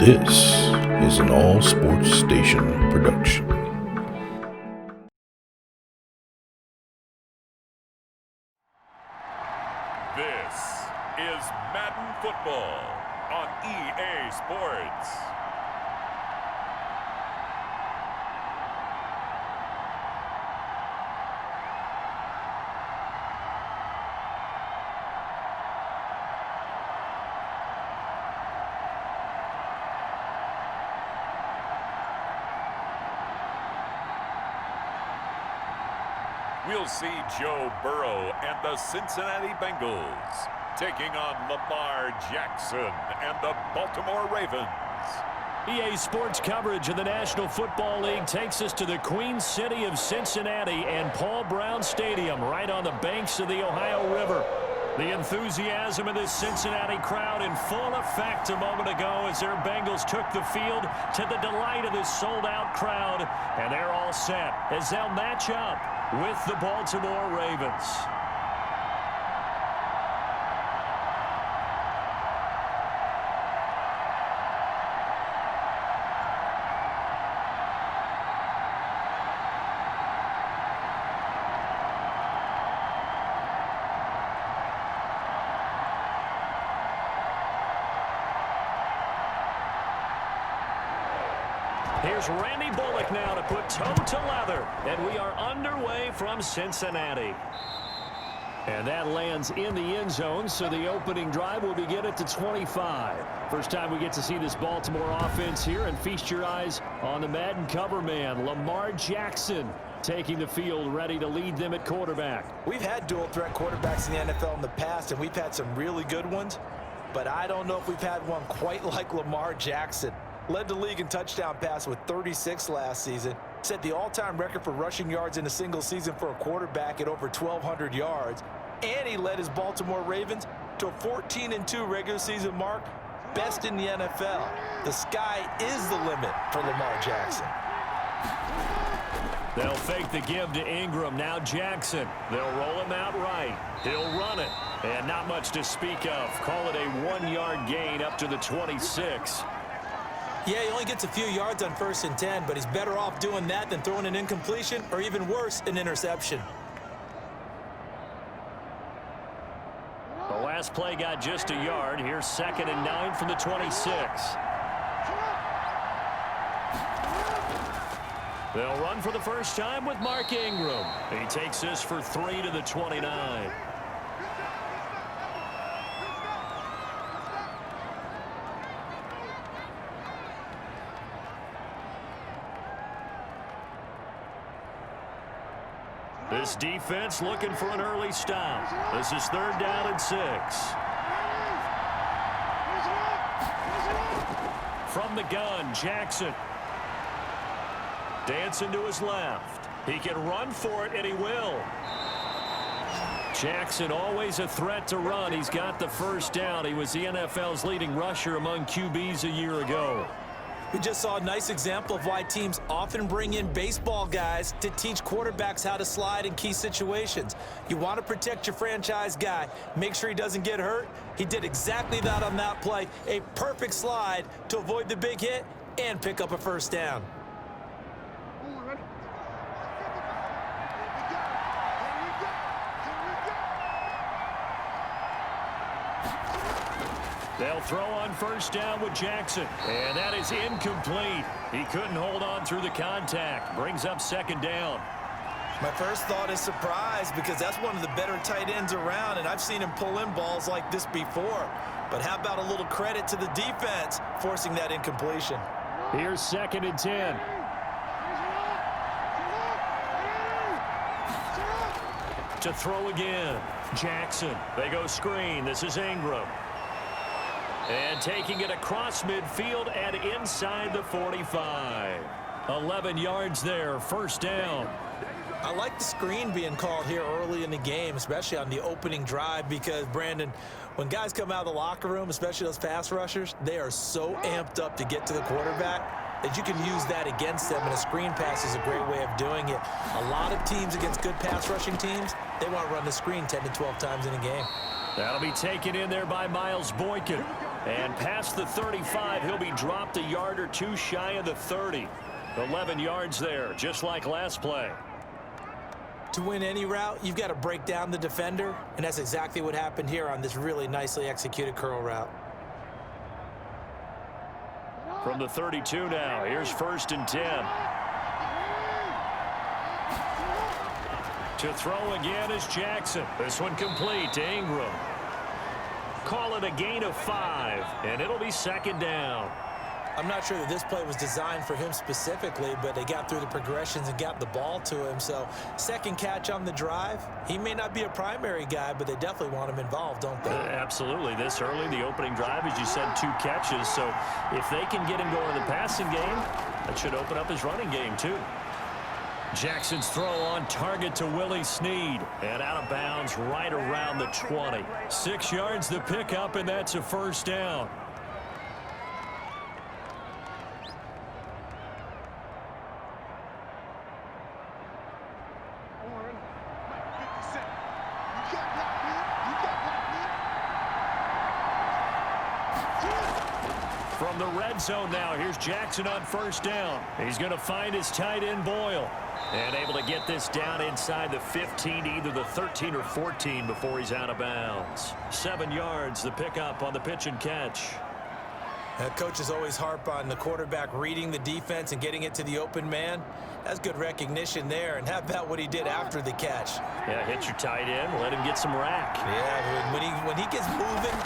This is an All Sports Station production. This is Madden Football on EA Sports. We'll see Joe Burrow and the Cincinnati Bengals taking on Lamar Jackson and the Baltimore Ravens. EA Sports coverage of the National Football League takes us to the Queen City of Cincinnati and Paul Brown Stadium right on the banks of the Ohio River. The enthusiasm of this Cincinnati crowd in full effect a moment ago as their Bengals took the field to the delight of this sold-out crowd. And they're all set as they'll match up with the Baltimore Ravens. Here's Randy Bullock now to put toe to leather, and we are underway from Cincinnati. And that lands in the end zone, so the opening drive will begin at the 25. First time we get to see this Baltimore offense here, and feast your eyes on the Madden cover man, Lamar Jackson, taking the field, ready to lead them at quarterback. We've had dual-threat quarterbacks in the NFL in the past, and we've had some really good ones, but I don't know if we've had one quite like Lamar Jackson. Led the league in touchdown pass with 36 last season. Set the all-time record for rushing yards in a single season for a quarterback at over 1,200 yards. And he led his Baltimore Ravens to a 14-2 regular season mark, best in the NFL. The sky is the limit for Lamar Jackson. They'll fake the give to Ingram. Now Jackson. They'll roll him out right. He'll run it. And not much to speak of. Call it a 1-yard gain up to the 26. Yeah, he only gets a few yards on 1st and 10, but he's better off doing that than throwing an incompletion or even worse, an interception. The last play got just a yard. Here's 2nd and 9 from the 26. They'll run for the first time with Mark Ingram. He takes this for 3 to the 29. This defense looking for an early stop. This is 3rd down and 6. From the gun, Jackson. Dancing to his left. He can run for it, and he will. Jackson always a threat to run. He's got the first down. He was the NFL's leading rusher among QBs a year ago. We just saw a nice example of why teams often bring in baseball guys to teach quarterbacks how to slide in key situations. You want to protect your franchise guy. Make sure he doesn't get hurt. He did exactly that on that play. A perfect slide to avoid the big hit and pick up a first down. They'll throw on 1st down with Jackson. And that is incomplete. He couldn't hold on through the contact. Brings up 2nd down. My first thought is surprise because that's one of the better tight ends around, and I've seen him pull in balls like this before. But how about a little credit to the defense forcing that incompletion? Here's 2nd and 10. To throw again. Jackson. They go screen. This is Ingram. And taking it across midfield and inside the 45. 11 yards there, 1st down. I like the screen being called here early in the game, especially on the opening drive, because, Brandon, when guys come out of the locker room, especially those pass rushers, they are so amped up to get to the quarterback that you can use that against them, and a screen pass is a great way of doing it. A lot of teams against good pass rushing teams, they want to run the screen 10 to 12 times in a game. That'll be taken in there by Miles Boykin. And past the 35, he'll be dropped a yard or two shy of the 30. 11 yards there, just like last play. To win any route, you've got to break down the defender, and that's exactly what happened here on this really nicely executed curl route. From the 32 now, here's 1st and 10. To throw again is Jackson. This one complete to Ingram. Call it a gain of 5, and it'll be 2nd down. I'm not sure that this play was designed for him specifically, but they got through the progressions and got the ball to him. So 2nd catch on the drive. He may not be a primary guy, but they definitely want him involved, don't they? Absolutely. This early, the opening drive, as you said, 2 catches. So if they can get him going in the passing game, that should open up his running game too. Jackson's throw on target to Willie Snead, and out of bounds right around the 20. 6 yards the pickup, and that's a 1st down. From the red zone now, here's Jackson on 1st down. He's going to find his tight end Boyle. And able to get this down inside the 15, either the 13 or 14 before he's out of bounds. 7 yards, the pickup on the pitch and catch. Coaches always harp on the quarterback reading the defense and getting it to the open man. That's good recognition there. And how about what he did after the catch? Yeah, hit your tight end, let him get some rack. Yeah, when he gets moving,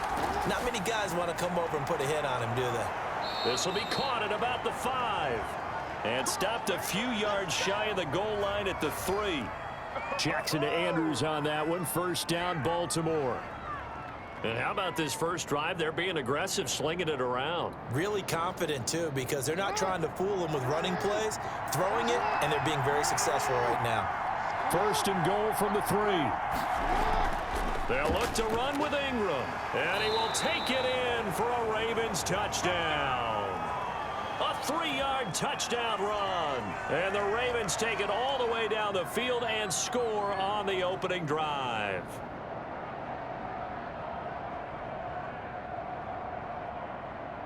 not many guys want to come over and put a hit on him, do they? This will be caught at about the 5. And stopped a few yards shy of the goal line at the 3. Jackson to Andrews on that one. 1st down, Baltimore. And how about this first drive? They're being aggressive, slinging it around. Really confident, too, because they're not trying to fool them with running plays, throwing it, and they're being very successful right now. 1st and goal from the 3. They'll look to run with Ingram, and he will take it in for a Ravens touchdown. A 3-yard touchdown run. And the Ravens take it all the way down the field and score on the opening drive.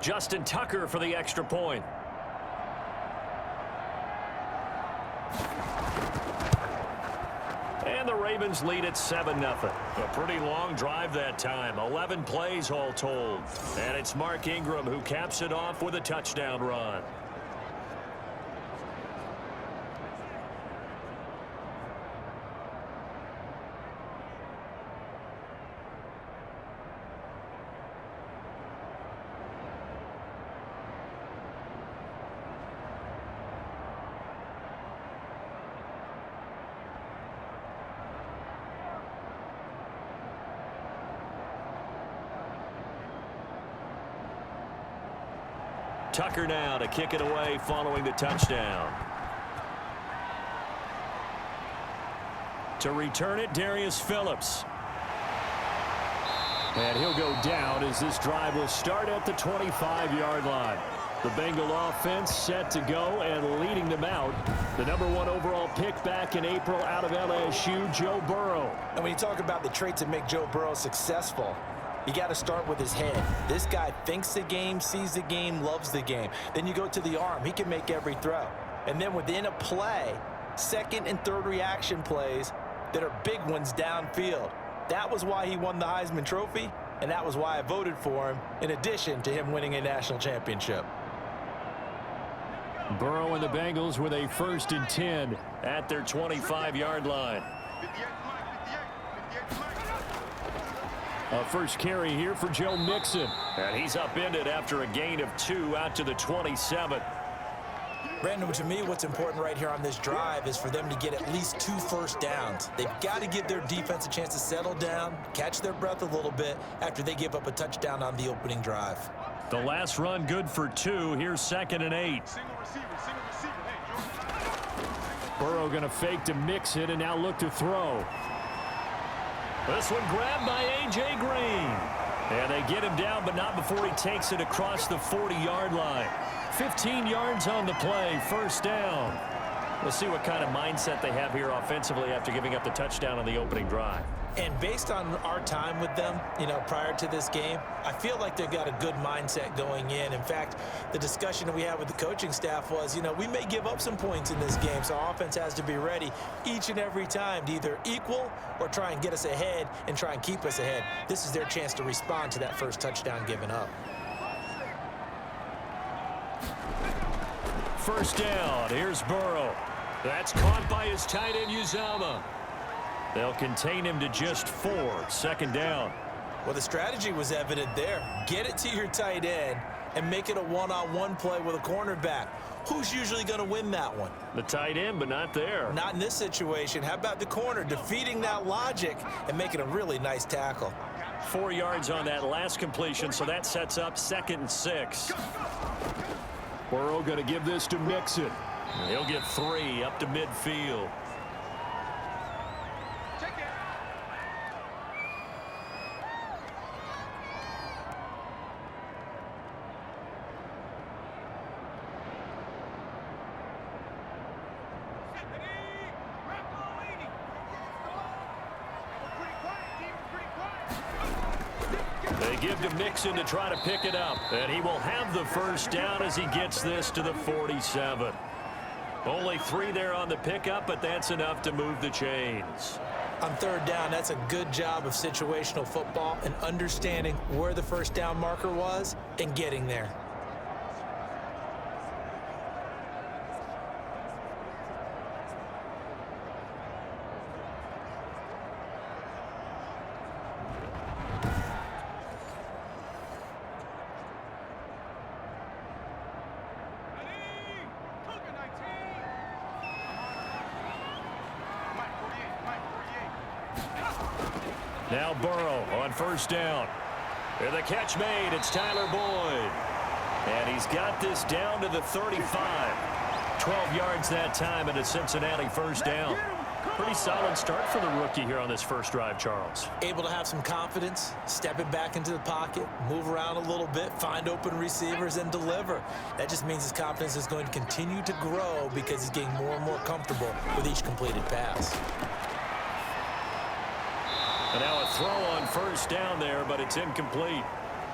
Justin Tucker for the extra point. And the Ravens lead at 7-0. A pretty long drive that time. 11 plays all told. And it's Mark Ingram who caps it off with a touchdown run. Tucker now to kick it away following the touchdown. To return it, Darius Phillips. And he'll go down as this drive will start at the 25-yard line. The Bengal offense set to go and leading them out. The #1 overall pick back in April out of LSU, Joe Burrow. And when you talk about the traits that make Joe Burrow successful, you got to start with his head. This guy thinks the game, sees the game, loves the game. Then you go to the arm. He can make every throw. And then within a play, 2nd and 3rd reaction plays that are big ones downfield. That was why he won the Heisman Trophy, and that was why I voted for him, in addition to him winning a national championship. Burrow and the Bengals with a 1st and 10 at their 25-yard line. A first carry here for Joe Mixon. And he's upended after a gain of 2 out to the 27. Brandon, to me, what's important right here on this drive is for them to get at least 2 first downs. They've got to give their defense a chance to settle down, catch their breath a little bit after they give up a touchdown on the opening drive. The last run good for 2. Here's 2nd and 8. Burrow going to fake to mix it and now look to throw. This one grabbed by A.J. Green. And they get him down, but not before he takes it across the 40-yard line. 15 yards on the play, 1st down. We'll see what kind of mindset they have here offensively after giving up the touchdown on the opening drive. And based on our time with them, prior to this game, I feel like they've got a good mindset going in. In fact, the discussion that we had with the coaching staff was, we may give up some points in this game, so our offense has to be ready each and every time to either equal or try and get us ahead and try and keep us ahead. This is their chance to respond to that first touchdown given up. First down, here's Burrow. That's caught by his tight end, Uzomah. They'll contain him to just 4. Second down. Well, the strategy was evident there. Get it to your tight end and make it a one-on-one play with a cornerback. Who's usually going to win that one? The tight end, but not there. Not in this situation. How about the corner defeating that logic and making a really nice tackle? 4 yards on that last completion, so that sets up 2nd and 6. Burrow going to give this to Mixon. He'll get 3 up to midfield. They give to Mixon to try to pick it up, and he will have the first down as he gets this to the 47. Only 3 there on the pickup, but that's enough to move the chains. On third down, that's a good job of situational football and understanding where the first down marker was and getting there. Now Burrow on first down. And the catch made. It's Tyler Boyd. And he's got this down to the 35. 12 yards that time and a Cincinnati first down. Pretty solid start for the rookie here on this first drive, Charles. Able to have some confidence, stepping back into the pocket, move around a little bit, find open receivers, and deliver. That just means his confidence is going to continue to grow because he's getting more and more comfortable with each completed pass. And now a throw on first down there, but it's incomplete.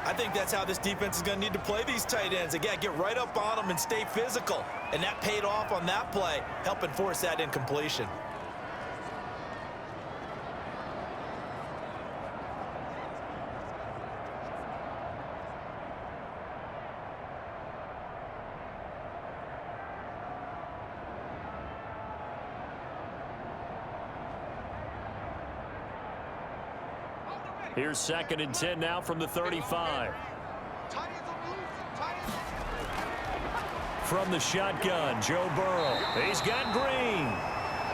I think that's how this defense is going to need to play these tight ends. They got to get right up on them and stay physical. And that paid off on that play, helping force that incompletion. Here's 2nd and 10 now from the 35. From the shotgun, Joe Burrow. He's got Green.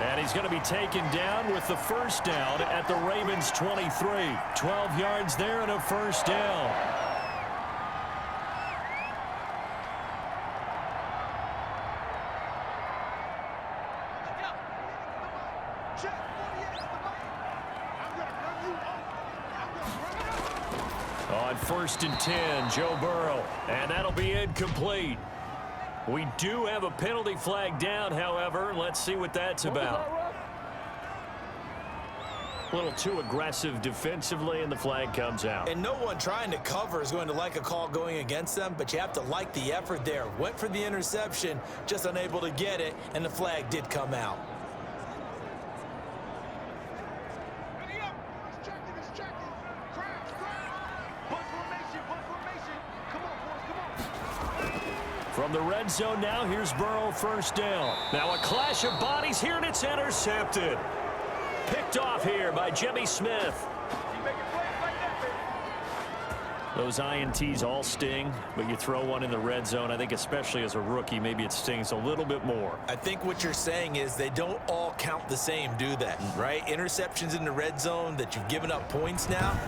And he's going to be taken down with the first down at the Ravens' 23. 12 yards there and a first down. On 1st and 10, Joe Burrow, and that'll be incomplete. We do have a penalty flag down, however. Let's see what that's about. A little too aggressive defensively, and the flag comes out. And no one trying to cover is going to like a call going against them, but you have to like the effort there. Went for the interception, just unable to get it, and the flag did come out. From the red zone now, here's Burrow, first down. Now a clash of bodies here, and it's intercepted. Picked off here by Jimmy Smith. Those INTs all sting, but you throw one in the red zone, I think especially as a rookie, maybe it stings a little bit more. I think what you're saying is they don't all count the same, do they? Right? Interceptions in the red zone that you've given up points now,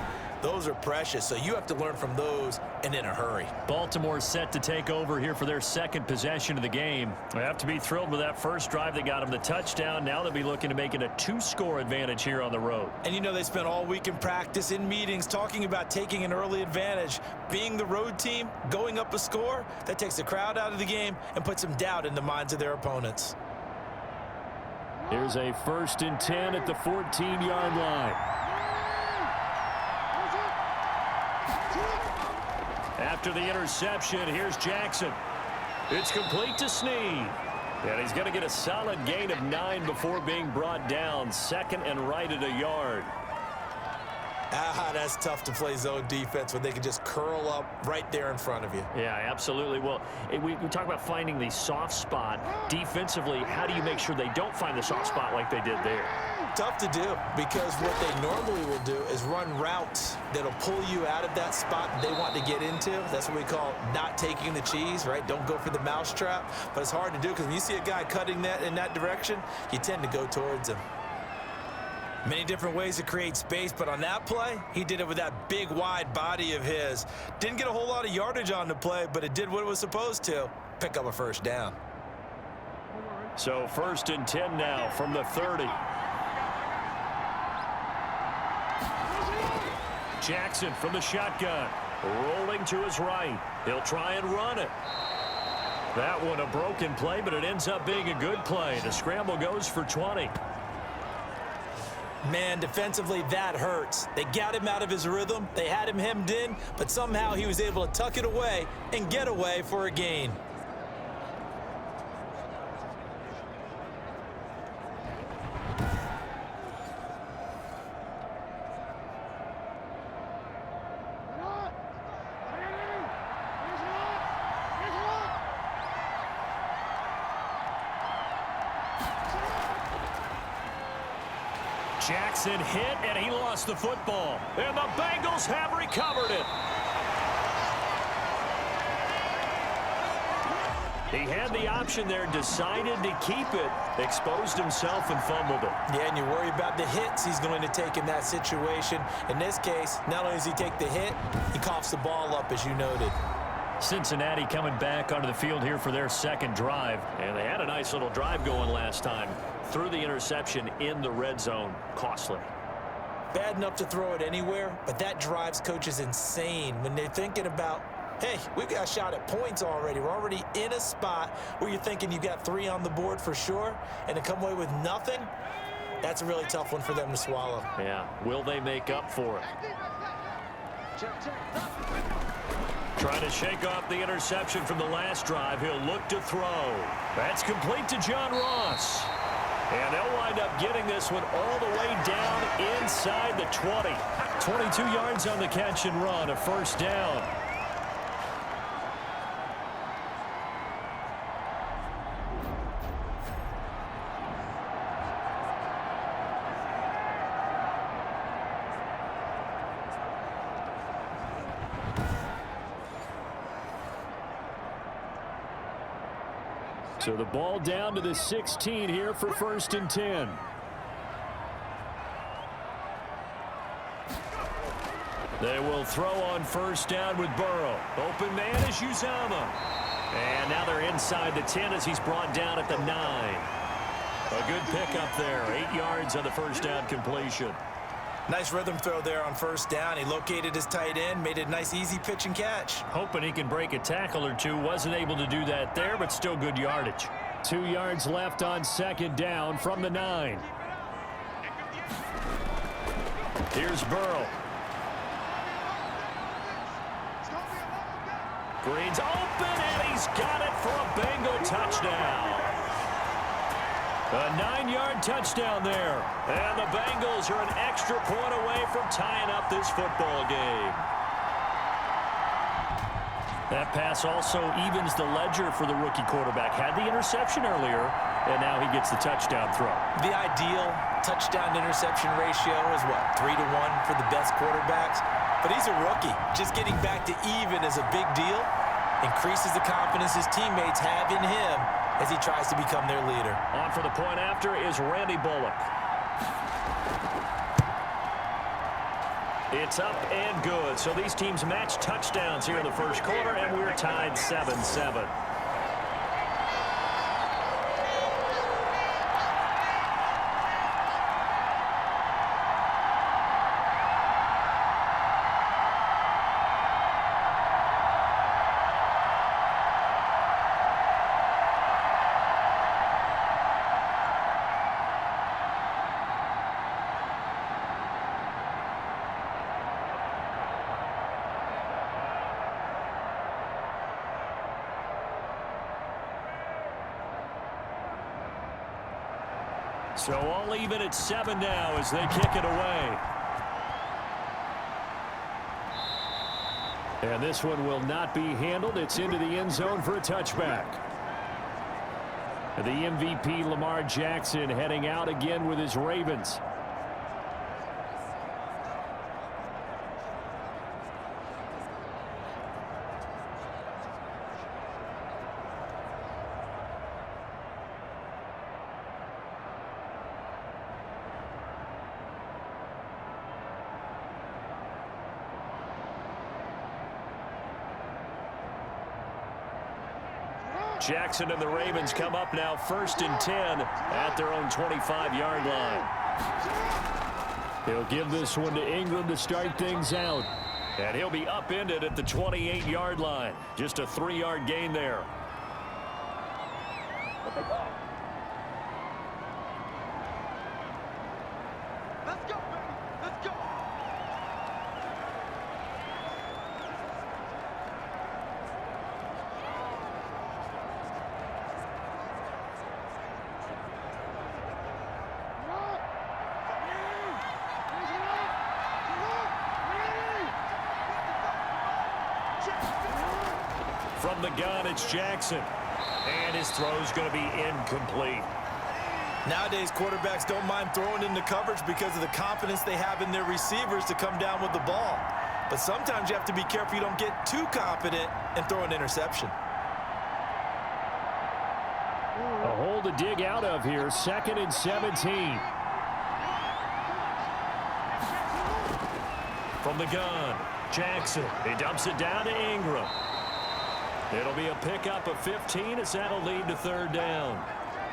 those are precious, so you have to learn from those and in a hurry. Baltimore set to take over here for their second possession of the game. They have to be thrilled with that first drive that got them the touchdown. Now they'll be looking to make it a 2-score advantage here on the road. And you know they spent all week in practice, in meetings, talking about taking an early advantage. Being the road team, going up a score, that takes the crowd out of the game and puts some doubt in the minds of their opponents. Here's a 1st and 10 at the 14-yard line. After the interception, here's Jackson. It's complete to Snead. And he's going to get a solid gain of 9 before being brought down. Second and right at a yard. That's tough to play zone defense when they can just curl up right there in front of you. Yeah, absolutely. Well, we talk about finding the soft spot. Defensively, how do you make sure they don't find the soft spot like they did there? Tough to do, because what they normally will do is run routes that'll pull you out of that spot they want to get into. That's what we call not taking the cheese, right? Don't go for the mousetrap. But it's hard to do because when you see a guy cutting that in that direction, you tend to go towards him. Many different ways to create space, but on that play, he did it with that big, wide body of his. Didn't get a whole lot of yardage on the play, but it did what it was supposed to. Pick up a first down. So 1st and 10 now from the 30. Jackson from the shotgun, rolling to his right. He'll try and run it. That one a broken play, but it ends up being a good play. The scramble goes for 20. Man, defensively, that hurts. They got him out of his rhythm. They had him hemmed in, but somehow he was able to tuck it away and get away for a gain. Jackson hit, and he lost the football. And the Bengals have recovered it. He had the option there, decided to keep it, exposed himself and fumbled it. Yeah, and you worry about the hits he's going to take in that situation. In this case, not only does he take the hit, he coughs the ball up, as you noted. Cincinnati coming back onto the field here for their second drive. And they had a nice little drive going last time. Threw the interception in the red zone. Costly. Bad enough to throw it anywhere, but that drives coaches insane when they're thinking about, hey, we've got a shot at points already. We're already in a spot where you're thinking you've got 3 on the board for sure, and to come away with nothing, that's a really tough one for them to swallow. Yeah, will they make up for it? Trying to shake off the interception from the last drive. He'll look to throw. That's complete to John Ross. And they'll wind up getting this one all the way down inside the 20. 22 yards on the catch and run, a first down. So the ball down to the 16 here for 1st and 10. They will throw on first down with Burrow. Open man is Uzama. And now they're inside the 10 as he's brought down at the 9. A good pickup there. 8 yards on the first down completion. Nice rhythm throw there on first down. He located his tight end, made a nice easy pitch and catch. Hoping he can break a tackle or two. Wasn't able to do that there, but still good yardage. 2 yards left on second down from the 9. Here's Burrow. Green's open, and he's got it for a Bengal touchdown. A 9-yard touchdown there. And the Bengals are an extra point away from tying up this football game. That pass also evens the ledger for the rookie quarterback. Had the interception earlier, and now he gets the touchdown throw. The ideal touchdown-interception ratio is what, 3-to-1 for the best quarterbacks? But he's a rookie. Just getting back to even is a big deal. Increases the confidence his teammates have in him as he tries to become their leader. On for the point after is Randy Bullock. It's up and good. So these teams match touchdowns here in the first quarter, and we're tied 7-7. So all even at 7 now as they kick it away. And this one will not be handled. It's into the end zone for a touchback. The MVP, Lamar Jackson, heading out again with his Ravens. Jackson and the Ravens come up now 1st and 10 at their own 25-yard line. He'll give this one to Ingram to start things out. And he'll be upended at the 28-yard line. Just a 3-yard gain there. Let's go, baby. Let's go. From the gun, it's Jackson. And his throw's going to be incomplete. Nowadays, quarterbacks don't mind throwing into coverage because of the confidence they have in their receivers to come down with the ball. But sometimes you have to be careful you don't get too confident and throw an interception. A hole to dig out of here, 2nd and 17. From the gun, Jackson. He dumps it down to Ingram. It'll be a pickup of 15 as that'll lead to 3rd down.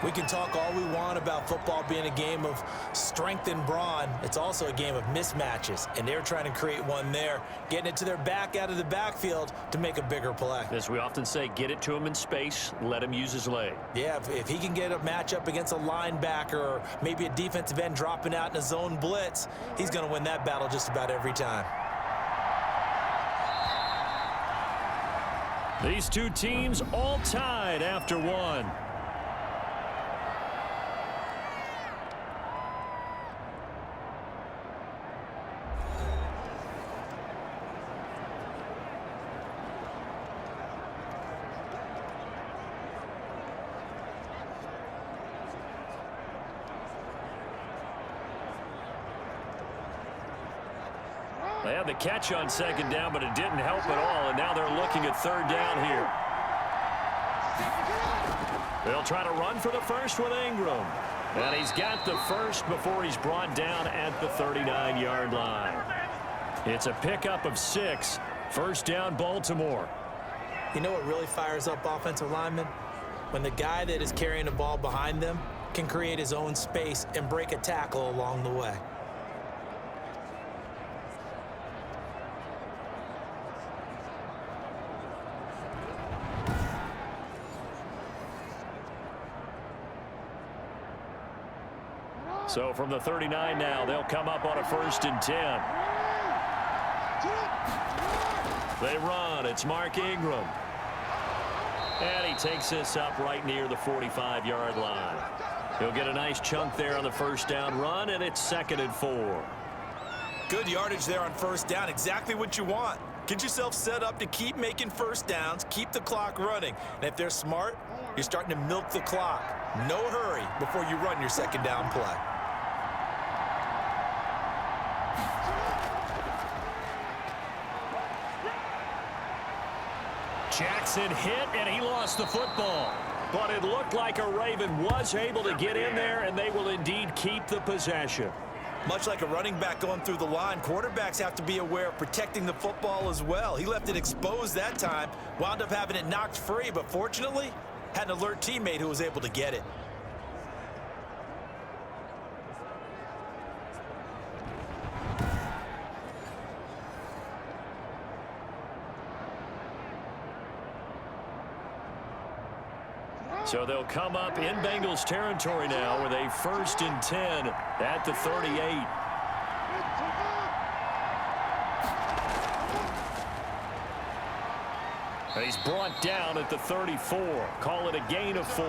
We can talk all we want about football being a game of strength and brawn. It's also a game of mismatches, and they're trying to create one there, getting it to their back out of the backfield to make a bigger play. As we often say, get it to him in space, let him use his leg. Yeah, if he can get a matchup against a linebacker or maybe a defensive end dropping out in a zone blitz, he's going to win that battle just about every time. These two teams all tied after one. They had the catch on 2nd down, but it didn't help at all, and now they're looking at 3rd down here. They'll try to run for the first with Ingram. And he's got the first before he's brought down at the 39-yard line. It's a pickup of 6. 1st down, Baltimore. You know what really fires up offensive linemen? When the guy that is carrying the ball behind them can create his own space and break a tackle along the way. So from the 39 now, they'll come up on a 1st and 10. They run. It's Mark Ingram. And he takes this up right near the 45-yard line. He'll get a nice chunk there on the 1st down run, and it's 2nd and 4. Good yardage there on 1st down. Exactly what you want. Get yourself set up to keep making 1st downs, keep the clock running. And if they're smart, you're starting to milk the clock. No hurry before you run your 2nd down play. Jackson hit, and he lost the football. But it looked like a Raven was able to get in there, and they will indeed keep the possession. Much like a running back going through the line, quarterbacks have to be aware of protecting the football as well. He left it exposed that time, wound up having it knocked free, but fortunately, had an alert teammate who was able to get it. So they'll come up in Bengals territory now with a 1st and 10 at the 38. And he's brought down at the 34. Call it a gain of 4.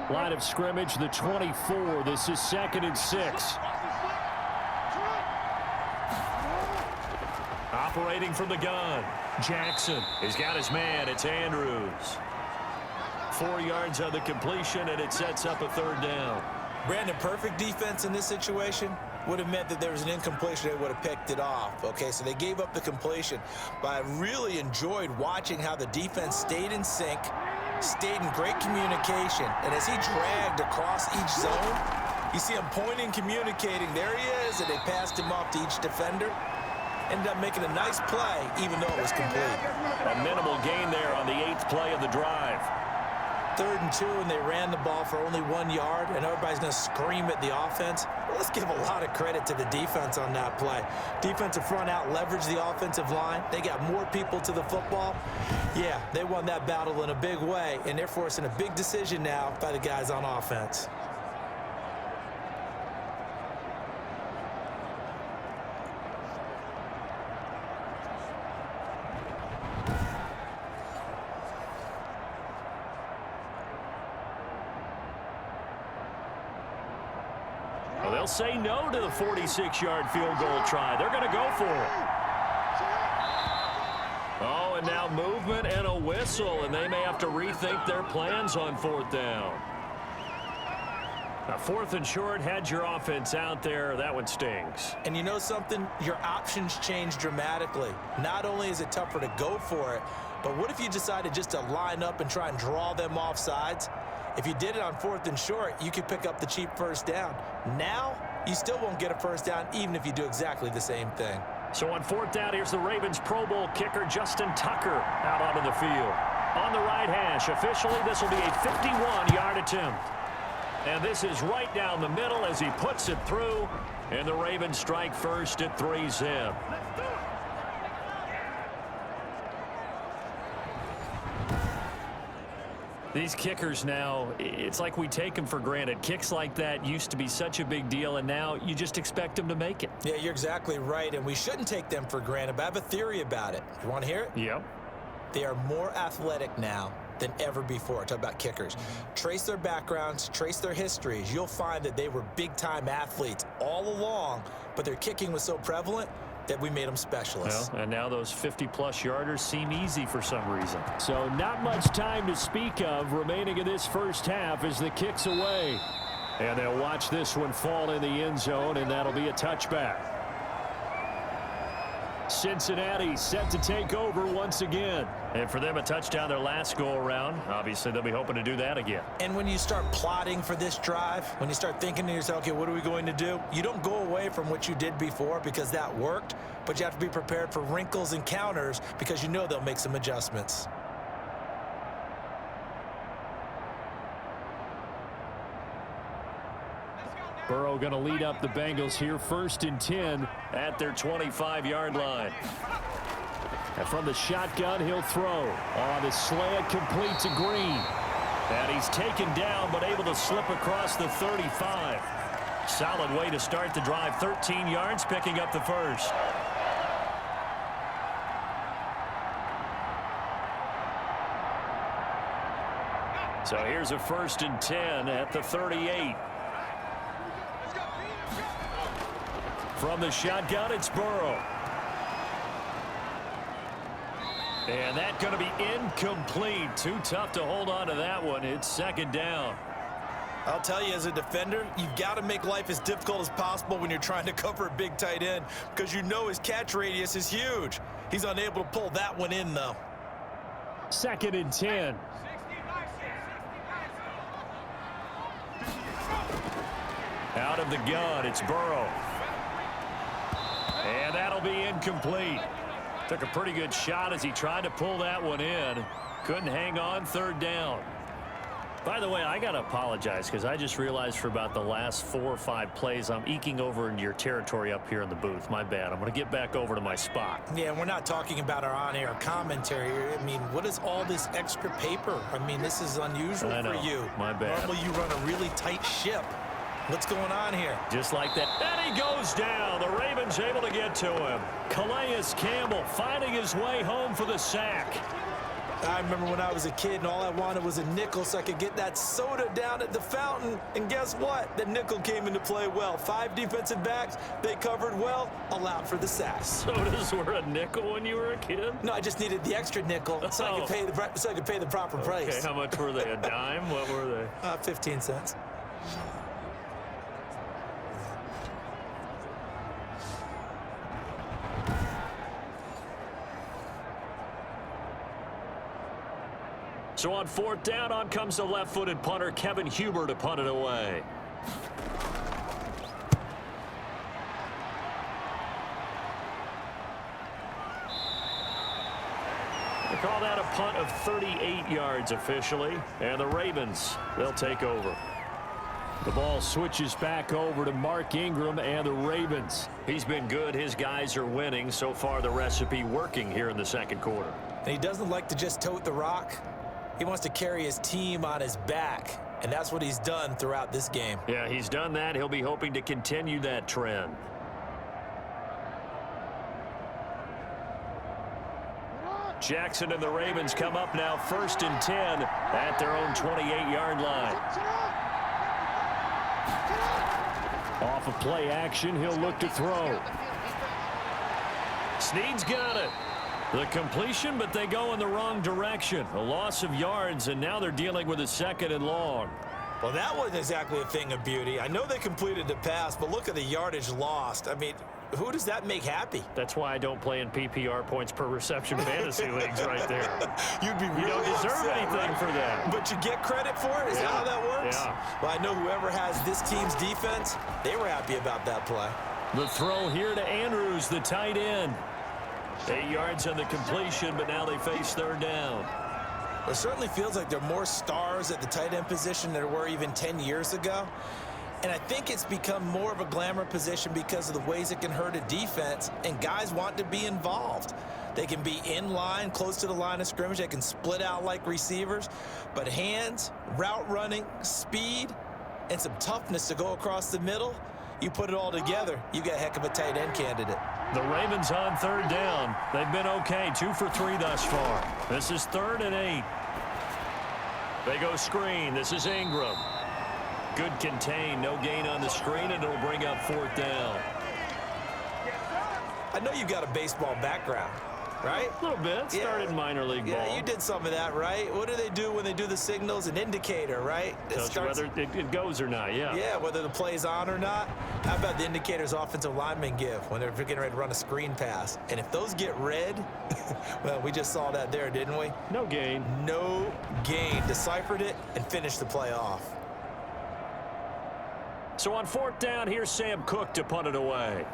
Line of scrimmage, the 24. This is 2nd and 6. Operating from the gun. Jackson. He's got his man. It's Andrews. 4 yards on the completion, and it sets up a 3rd down. Brandon, perfect defense in this situation would have meant that there was an incompletion. They would have picked it off. Okay, so they gave up the completion. But I really enjoyed watching how the defense stayed in sync, stayed in great communication. And as he dragged across each zone, you see him pointing, communicating. There he is, and they passed him off to each defender. Ended up making a nice play, even though it was complete. A minimal gain there on the 8th play of the drive. 3rd and 2, and they ran the ball for only 1 yard, and everybody's going to scream at the offense. Well, let's give a lot of credit to the defense on that play. Defensive front out leveraged the offensive line. They got more people to the football. Yeah, they won that battle in a big way, and they're forcing a big decision now by the guys on offense. Well, they'll say no to the 46-yard field goal try. They're going to go for it. Oh, and now movement and a whistle, and they may have to rethink their plans on 4th down. Now, 4th and short, had your offense out there. That one stings. And you know something? Your options change dramatically. Not only is it tougher to go for it, but what if you decided just to line up and try and draw them off sides? If you did it on 4th and short, you could pick up the cheap 1st down. Now, you still won't get a 1st down even if you do exactly the same thing. So on 4th down, here's the Ravens Pro Bowl kicker Justin Tucker out onto the field. On the right hash, officially this will be a 51-yard attempt. And this is right down the middle as he puts it through. And the Ravens strike first at 3-zip. These kickers now, it's like we take them for granted. Kicks like that used to be such a big deal, and now you just expect them to make it. Yeah, you're exactly right, and we shouldn't take them for granted, but I have a theory about it. You want to hear it? Yep. They are more athletic now than ever before. Talk about kickers. Trace their backgrounds, trace their histories. You'll find that they were big-time athletes all along, but their kicking was so prevalent that we made them specialists. Well, and now those 50-plus yarders seem easy for some reason. So not much time to speak of remaining in this first half as the kick's away. And they'll watch this one fall in the end zone, and that'll be a touchback. Cincinnati set to take over once again. And for them, a touchdown their last go-around. Obviously, they'll be hoping to do that again. And when you start plotting for this drive, when you start thinking to yourself, okay, what are we going to do? You don't go away from what you did before because that worked, but you have to be prepared for wrinkles and counters because you know they'll make some adjustments. Burrow going to lead up the Bengals here, 1st and 10 at their 25-yard line. And from the shotgun, he'll throw. On the slant, complete to Green. And he's taken down, but able to slip across the 35. Solid way to start the drive. 13 yards, picking up the first. So here's a 1st and 10 at the 38. From the shotgun, it's Burrow. And that's going to be incomplete. Too tough to hold on to that one. It's 2nd down. I'll tell you, as a defender, you've got to make life as difficult as possible when you're trying to cover a big tight end because you know his catch radius is huge. He's unable to pull that one in, though. 2nd and 10. Out of the gun, it's Burrow. And that'll be incomplete. Took a pretty good shot as he tried to pull that one in. Couldn't hang on, 3rd down. By the way, I got to apologize because I just realized for about the last 4 or 5 plays, I'm eking over into your territory up here in the booth. My bad. I'm going to get back over to my spot. Yeah, we're not talking about our on-air commentary. I mean, what is all this extra paper? I mean, this is unusual for you. My bad. Normally you run a really tight ship. What's going on here? Just like that. And he goes down. The Ravens able to get to him. Calais Campbell finding his way home for the sack. I remember when I was a kid and all I wanted was a nickel so I could get that soda down at the fountain. And guess what? The nickel came into play well. 5 defensive backs, they covered well, allowed for the sack. Sodas were a nickel when you were a kid? No, I just needed the extra nickel so I could pay the proper price. Okay, how much were they? A dime? What were they? 15 cents. So on 4th down, on comes the left-footed punter, Kevin Huber, to punt it away. They call that a punt of 38 yards officially, and the Ravens, they'll take over. The ball switches back over to Mark Ingram and the Ravens. He's been good. His guys are winning. So far, the recipe working here in the second quarter. And he doesn't like to just tote the rock. He wants to carry his team on his back, and that's what he's done throughout this game. Yeah, he's done that. He'll be hoping to continue that trend. Jackson and the Ravens come up now 1st and 10 at their own 28-yard line. Off of play action, he'll look to throw. Snead's got it. The completion, but they go in the wrong direction. A loss of yards, and now they're dealing with a 2nd and long. Well, that wasn't exactly a thing of beauty. I know they completed the pass, but look at the yardage lost. I mean, who does that make happy? That's why I don't play in PPR points per reception fantasy leagues right there. You'd be really You don't deserve upset, anything right? for that. But you get credit for it? Is that how that works? Yeah. Well, I know whoever has this team's defense, they were happy about that play. The throw here to Andrews, the tight end. 8 yards on the completion, but now they face 3rd down. It certainly feels like there are more stars at the tight end position than there were even 10 years ago. And I think it's become more of a glamour position because of the ways it can hurt a defense, and guys want to be involved. They can be in line, close to the line of scrimmage. They can split out like receivers. But hands, route running, speed, and some toughness to go across the middle, you put it all together, you got a heck of a tight end candidate. The Ravens on 3rd down. They've been okay, 2 for 3 thus far. This is 3rd and 8. They go screen. This is Ingram. Good contain, no gain on the screen, and it'll bring up 4th down. I know you've got a baseball background, right? A little bit. Started minor league ball. Yeah, you did some of that, right? What do they do when they do the signals? An indicator, right? Tells you whether it goes or not, yeah. Yeah, whether the play's on or not. How about the indicators offensive linemen give when they're getting ready to run a screen pass? And if those get red, well, we just saw that there, didn't we? No gain. No gain. Deciphered it and finished the play off. So on 4th down, here's Sam Cook to punt it away.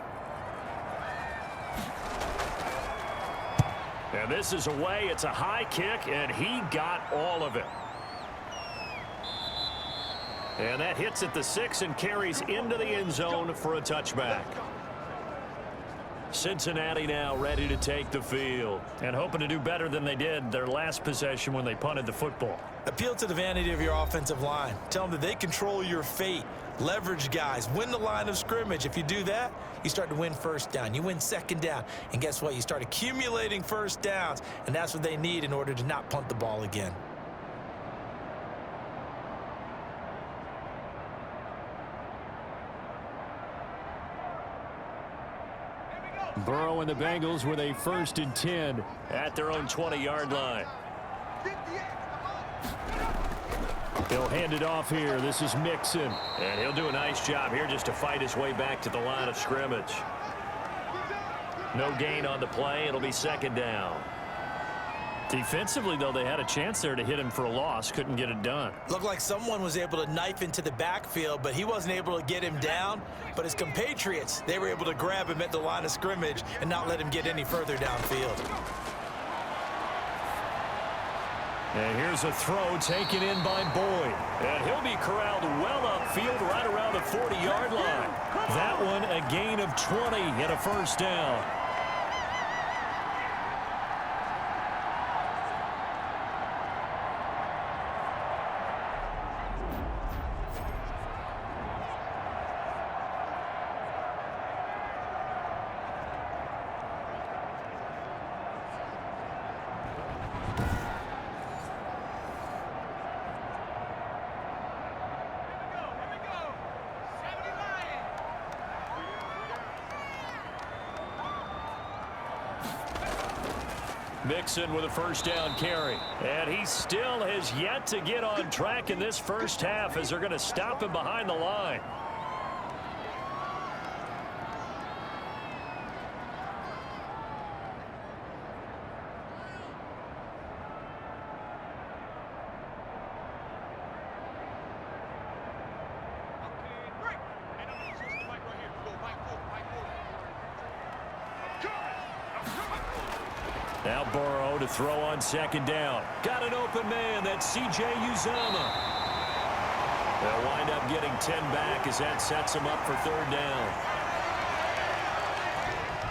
And this is away. It's a high kick, and he got all of it. And that hits at the 6 and carries into the end zone for a touchback. Cincinnati now ready to take the field and hoping to do better than they did their last possession when they punted the football. Appeal to the vanity of your offensive line. Tell them that they control your fate. Leverage guys. Win the line of scrimmage. If you do that, you start to win 1st down. You win 2nd down. And guess what? You start accumulating 1st downs. And that's what they need in order to not punt the ball again. Burrow and the Bengals with a 1st and 10 at their own 20-yard line. He'll hand it off here. This is Mixon. And he'll do a nice job here just to fight his way back to the line of scrimmage. No gain on the play. It'll be 2nd down. Defensively, though, they had a chance there to hit him for a loss. Couldn't get it done. Looked like someone was able to knife into the backfield, but he wasn't able to get him down. But his compatriots, they were able to grab him at the line of scrimmage and not let him get any further downfield. And here's a throw taken in by Boyd. And he'll be corralled well upfield right around the 40-yard line. That one a gain of 20 and a 1st down. Mixon with a first down carry. And he still has yet to get on track in this first half as they're going to stop him behind the line. Now Burrow to throw on second down. Got an open man. That's C.J. Uzomah. They'll wind up getting 10 back as that sets them up for third down.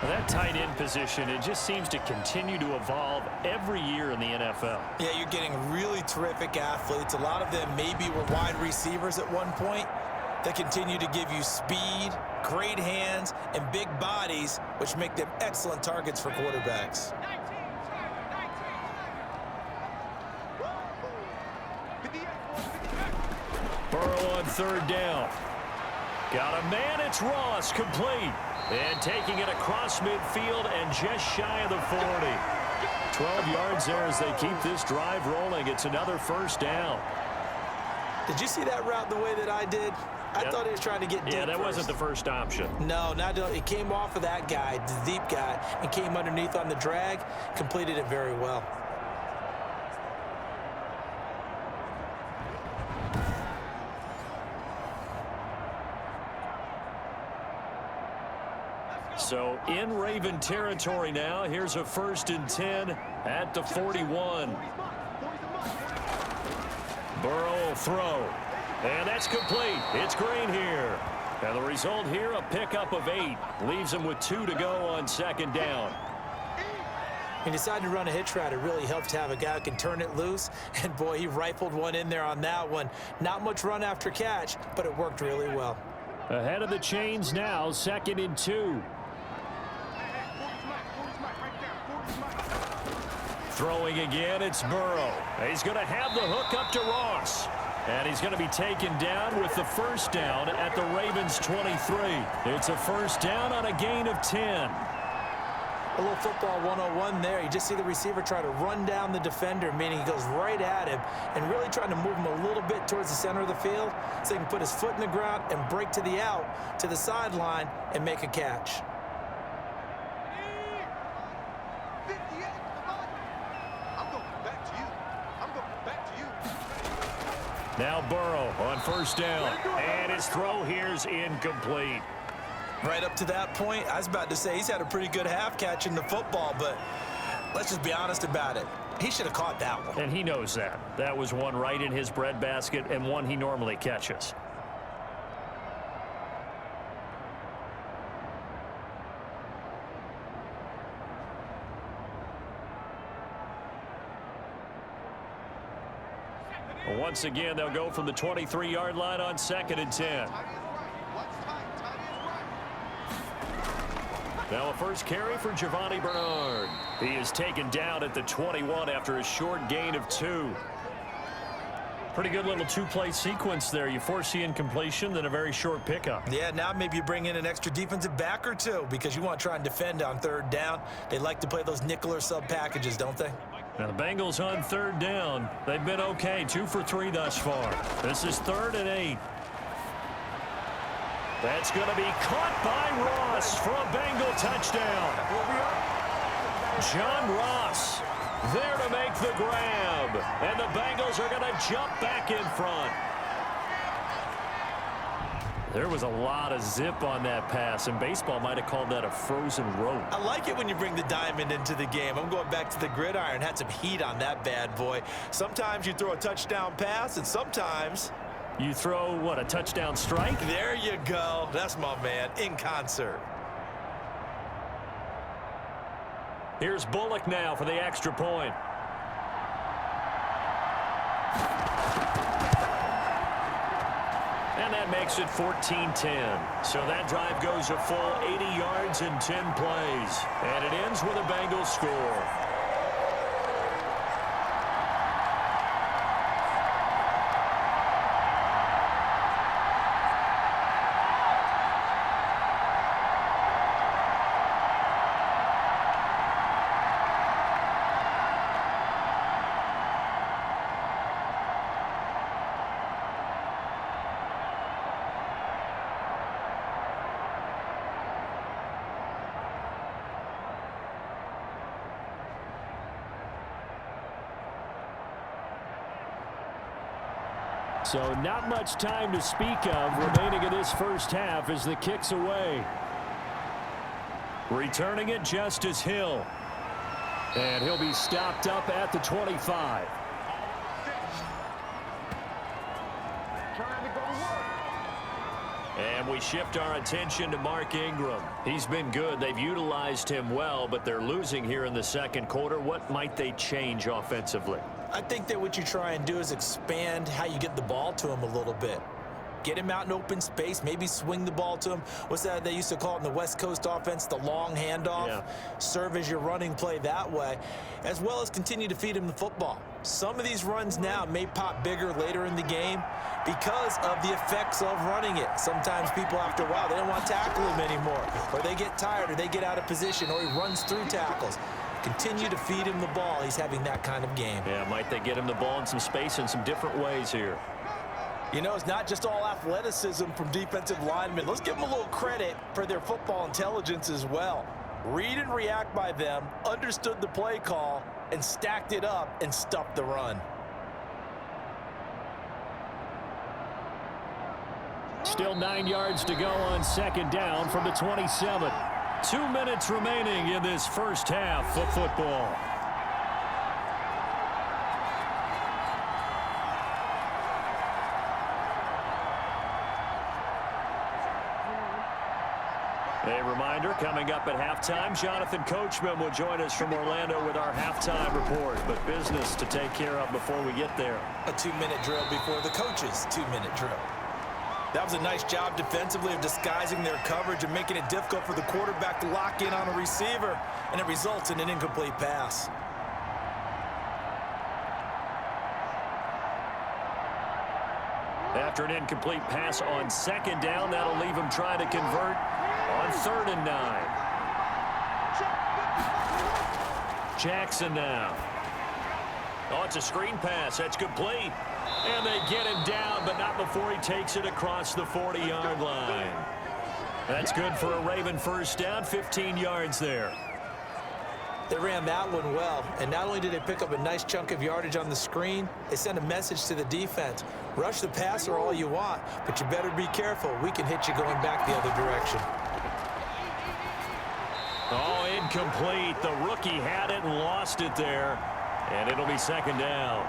Well, that tight end position, it just seems to continue to evolve every year in the NFL. Yeah, you're getting really terrific athletes. A lot of them maybe were wide receivers at one point. They continue to give you speed, great hands, and big bodies, which make them excellent targets for quarterbacks. Burrow on third down. Got a man, it's Ross, complete. And taking it across midfield and just shy of the 40. 12 yards there as they keep this drive rolling. It's another first down. Did you see that route the way that I did? I thought he was trying to get deep. Yeah, that first. wasn't the first option. No, not it came off of that guy, the deep guy, and came underneath on the drag, completed it very well. So in Raven territory now. Here's a 1st and 10 at the 41. Burrow will throw. And that's complete. It's Green here. And the result here, a pickup of 8. Leaves him with 2 to go on second down. He decided to run a hitch route. It really helps to have a guy who can turn it loose. And, boy, he rifled one in there on that one. Not much run after catch, but it worked really well. Ahead of the chains now, 2nd and 2. Throwing again, it's Burrow. He's going to have the hook up to Ross. And he's going to be taken down with the first down at the Ravens' 23. It's a first down on a gain of 10. A little football 101 there. You just see the receiver try to run down the defender, meaning he goes right at him and really trying to move him a little bit towards the center of the field so he can put his foot in the ground and break to the out, to the sideline, and make a catch. Now Burrow on first down. And his throw here's incomplete. Right up to that point, I was about to say he's had a pretty good half catching the football, but let's just be honest about it. He should have caught that one. And he knows that. That was one right in his breadbasket and one he normally catches. Once again, they'll go from the 23-yard line on 2nd and 10. Now a first carry for Giovanni Bernard. He is taken down at the 21 after a short gain of 2. Pretty good little 2-play sequence there. You force the incompletion, then a very short pickup. Yeah, now maybe you bring in an extra defensive back or two because you want to try and defend on third down. They like to play those nickel or sub packages, don't they? Now the Bengals on third down. They've been okay, 2 for 3 thus far. This is 3rd and 8. That's going to be caught by Ross for a Bengal touchdown. John Ross there to make the grab. And the Bengals are going to jump back in front. There was a lot of zip on that pass, and baseball might have called that a frozen rope. I like it when you bring the diamond into the game. I'm going back to the gridiron. Had some heat on that bad boy. Sometimes you throw a touchdown pass, and sometimes you throw, what, a touchdown strike? There you go. That's my man, in concert. Here's Bullock now for the extra point. And that makes it 14-10. So that drive goes a full 80 yards in 10 plays. And it ends with a Bengals score. So not much time to speak of remaining in this first half as the kick's away. Returning it, Justice Hill. And he'll be stopped up at the 25. And we shift our attention to Mark Ingram. He's been good. They've utilized him well, but they're losing here in the second quarter. What might they change offensively? I think that what you try and do is expand how you get the ball to him a little bit. Get him out in open space, maybe swing the ball to him. What's that they used to call it in the West Coast offense, the long handoff? Yeah. Serve as your running play that way, as well as continue to feed him the football. Some of these runs now may pop bigger later in the game because of the effects of running it. Sometimes people, after a while, they don't want to tackle him anymore, or they get tired, or they get out of position, or he runs through tackles. Continue to feed him the ball. He's having that kind of game. Yeah, might they get him the ball in some space in some different ways here? You know, it's not just all athleticism from defensive linemen. Let's give them a little credit for their football intelligence as well. Read and react by them, understood the play call, and stacked it up and stuffed the run. Still 9 yards to go on second down from the 27. 2 minutes remaining in this first half of football. A reminder, coming up at halftime, Jonathan Coachman will join us from Orlando with our halftime report. But business to take care of before we get there. A 2-minute drill before the coach's 2-minute drill. That was a nice job defensively of disguising their coverage and making it difficult for the quarterback to lock in on a receiver, and it results in an incomplete pass. After an incomplete pass on second down, that'll leave him trying to convert on 3rd and 9. Jackson now. Oh, it's a screen pass. That's complete. And they get him down, but not before he takes it across the 40-yard line. That's good for a Raven first down, 15 yards there. They ran that one well, and not only did they pick up a nice chunk of yardage on the screen, they sent a message to the defense. Rush the passer all you want, but you better be careful. We can hit you going back the other direction. Oh, incomplete. The rookie had it and lost it there, and it'll be second down.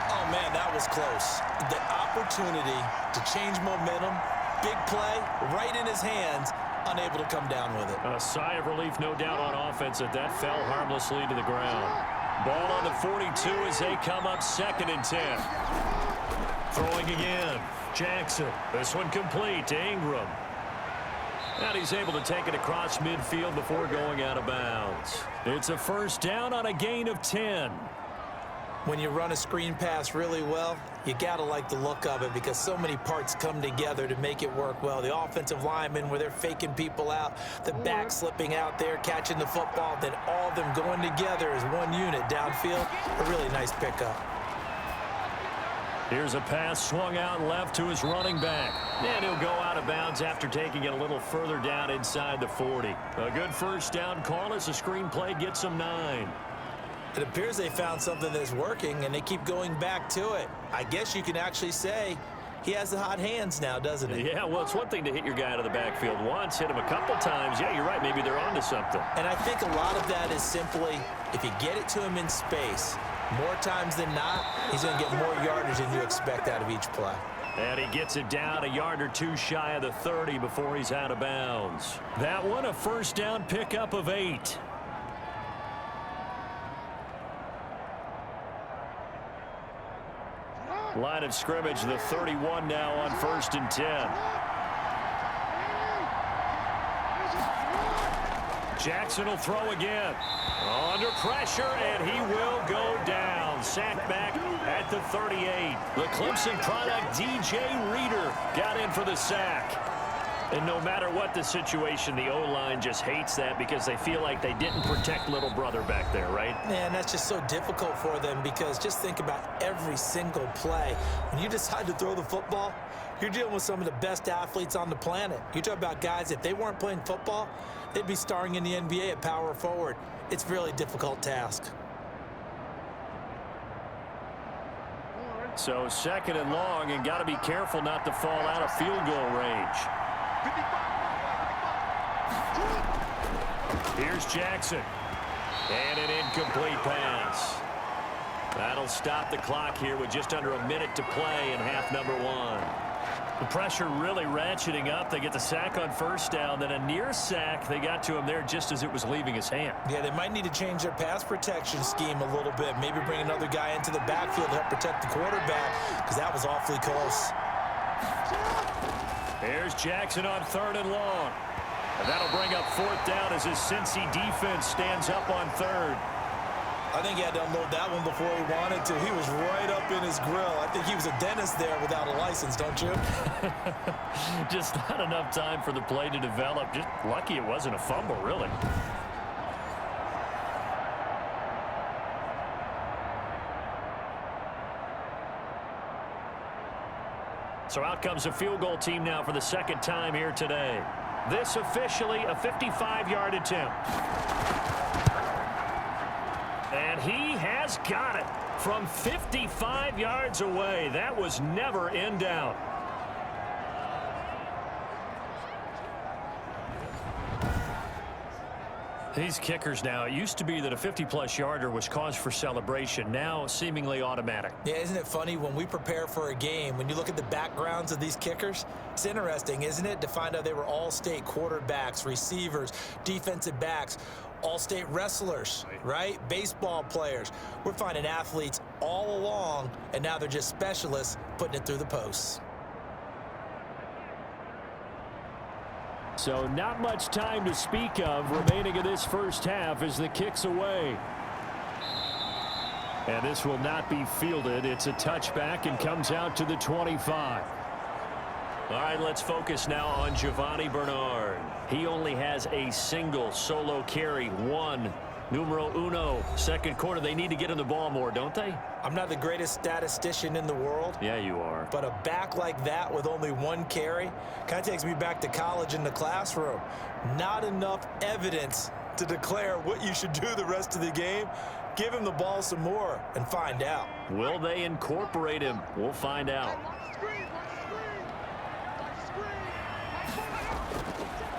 Oh, man, that was close. The opportunity to change momentum, big play, right in his hands, unable to come down with it. A sigh of relief, no doubt, on offense that fell harmlessly to the ground. Ball on the 42 as they come up 2nd and 10. Throwing again. Jackson. This one complete to Ingram. And he's able to take it across midfield before going out of bounds. It's a first down on a gain of 10. When you run a screen pass really well, you got to like the look of it because so many parts come together to make it work well. The offensive linemen, where they're faking people out, the back slipping out there, catching the football, then all of them going together as one unit downfield. A really nice pickup. Here's a pass swung out left to his running back. And he'll go out of bounds after taking it a little further down inside the 40. A good first down call as the screen play gets him 9. It appears they found something that's working, and they keep going back to it. I guess you can actually say he has the hot hands now, doesn't he? Yeah, well, it's one thing to hit your guy out of the backfield once, hit him a couple times. Yeah, you're right. Maybe they're onto something. And I think a lot of that is simply if you get it to him in space, more times than not, he's going to get more yardage than you expect out of each play. And he gets it down a yard or two shy of the 30 before he's out of bounds. That one, a first down pickup of 8. Line of scrimmage, the 31 now on 1st and 10. Jackson will throw again. Under pressure, and he will go down. Sacked back at the 38. The Clemson product, DJ Reader, got in for the sack. And no matter what the situation, the O-line just hates that because they feel like they didn't protect little brother back there, right? Man, that's just so difficult for them because just think about every single play. When you decide to throw the football, you're dealing with some of the best athletes on the planet. You talk about guys, if they weren't playing football, they'd be starring in the NBA at power forward. It's a really difficult task. So second and long, and got to be careful not to fall out of field goal range. Here's Jackson. And an incomplete pass. That'll stop the clock here with just under a minute to play in half number one. The pressure really ratcheting up. They get the sack on first down, then a near sack. They got to him there just as it was leaving his hand. Yeah, they might need to change their pass protection scheme a little bit. Maybe bring another guy into the backfield to help protect the quarterback, because that was awfully close. There's Jackson on third and long. And that'll bring up fourth down as his Cincy defense stands up on third. I think he had to unload that one before he wanted to. He was right up in his grill. I think he was a dentist there without a license, don't you? Just not enough time for the play to develop. Just lucky it wasn't a fumble, really. So out comes a field goal team now for the second time here today. This officially a 55-yard attempt. And he has got it from 55 yards away. That was never in doubt. These kickers now, it used to be that a 50-plus yarder was cause for celebration. Now seemingly automatic. Yeah, isn't it funny when we prepare for a game, when you look at the backgrounds of these kickers, it's interesting, isn't it, to find out they were all-state quarterbacks, receivers, defensive backs, all-state wrestlers, right? Baseball players. We're finding athletes all along, and now they're just specialists putting it through the posts. So not much time to speak of remaining in this first half as the kick's away. And this will not be fielded. It's a touchback and comes out to the 25. All right, let's focus now on Giovanni Bernard. He only has a single solo carry, one. Numero uno, second quarter. They need to get in the ball more, don't they? I'm not the greatest statistician in the world. Yeah, you are. But a back like that with only one carry kind of takes me back to college in the classroom. Not enough evidence to declare what you should do the rest of the game. Give him the ball some more and find out. Will they incorporate him? We'll find out.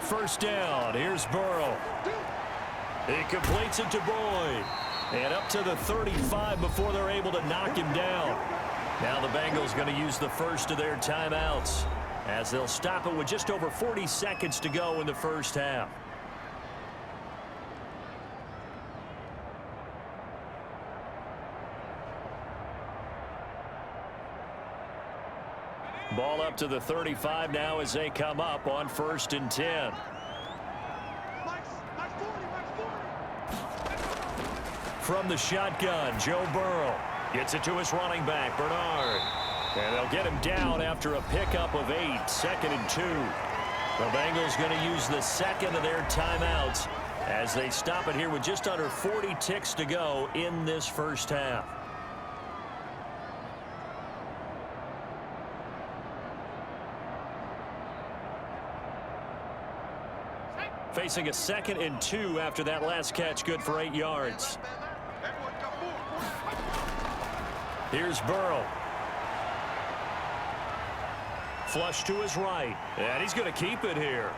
First down. Here's Burrow. He completes it to Boyd. And up to the 35 before they're able to knock him down. Now the Bengals going to use the first of their timeouts as they'll stop it with just over 40 seconds to go in the first half. Ball up to the 35 now as they come up on 1st and 10. From the shotgun, Joe Burrow gets it to his running back, Bernard. And they'll get him down after a pickup of 8, 2nd and 2. The Bengals going to use the second of their timeouts as they stop it here with just under 40 ticks to go in this first half. Facing a 2nd and 2 after that last catch, good for 8 yards. Here's Burrow. Flush to his right. And he's going to keep it here.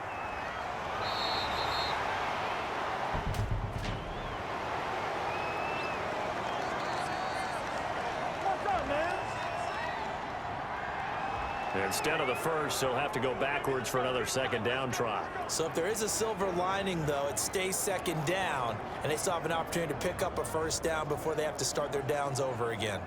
Instead of the first, they'll have to go backwards for another second down try. So if there is a silver lining, though, it stays second down, and they still have an opportunity to pick up a first down before they have to start their downs over again.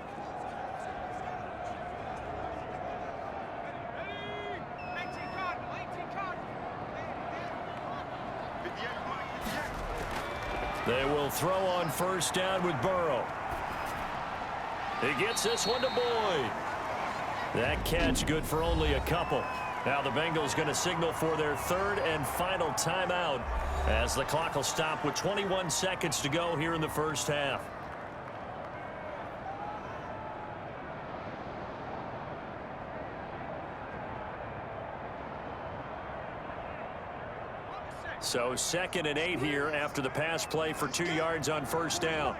They will throw on first down with Burrow. He gets this one to Boyd. That catch good for only a couple. Now the Bengals going to signal for their third and final timeout as the clock will stop with 21 seconds to go here in the first half. So 2nd and 8 here after the pass play for 2 yards on first down.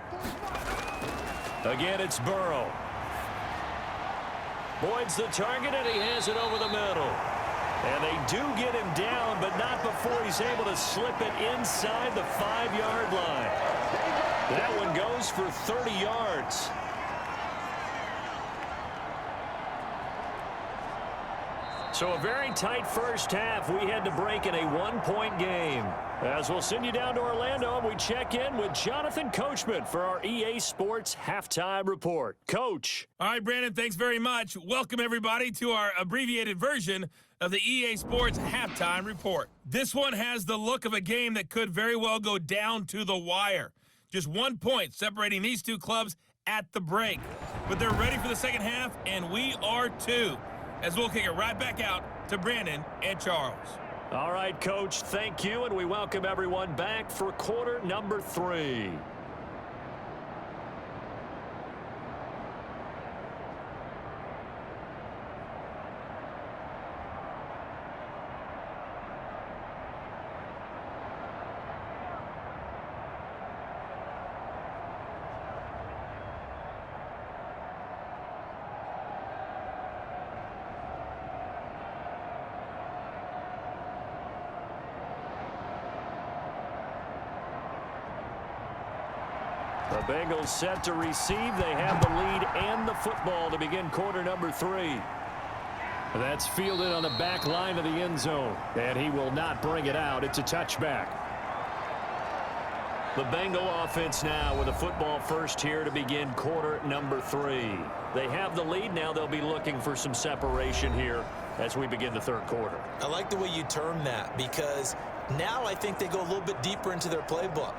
Again, it's Burrow. Boyd's the target, and he has it over the middle. And they do get him down, but not before he's able to slip it inside the 5-yard line. That one goes for 30 yards. So a very tight first half. We had to break in a 1-point game. As we'll send you down to Orlando, and we check in with Jonathan Coachman for our EA Sports Halftime Report. Coach. All right, Brandon, thanks very much. Welcome, everybody, to our abbreviated version of the EA Sports Halftime Report. This one has the look of a game that could very well go down to the wire. Just 1 point separating these two clubs at the break. But they're ready for the second half, and we are too, as we'll kick it right back out to Brandon and Charles. All right, Coach, thank you, and we welcome everyone back for quarter number 3. The Bengals set to receive. They have the lead and the football to begin quarter number 3. That's fielded on the back line of the end zone, and he will not bring it out. It's a touchback. The Bengal offense now with a football first here to begin quarter number 3. They have the lead. Now they'll be looking for some separation here as we begin the third quarter. I like the way you term that, because now I think they go a little bit deeper into their playbook.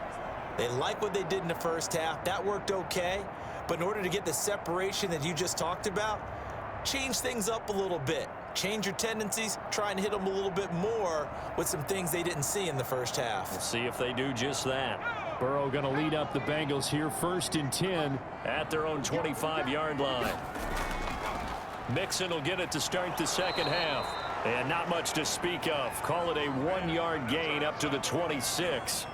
They like what they did in the first half. That worked okay. But in order to get the separation that you just talked about, change things up a little bit. Change your tendencies. Try and hit them a little bit more with some things they didn't see in the first half. We'll see if they do just that. Burrow going to lead up the Bengals here, 1st and 10 at their own 25-yard line. Mixon will get it to start the second half. And not much to speak of. Call it a 1-yard gain up to the 26.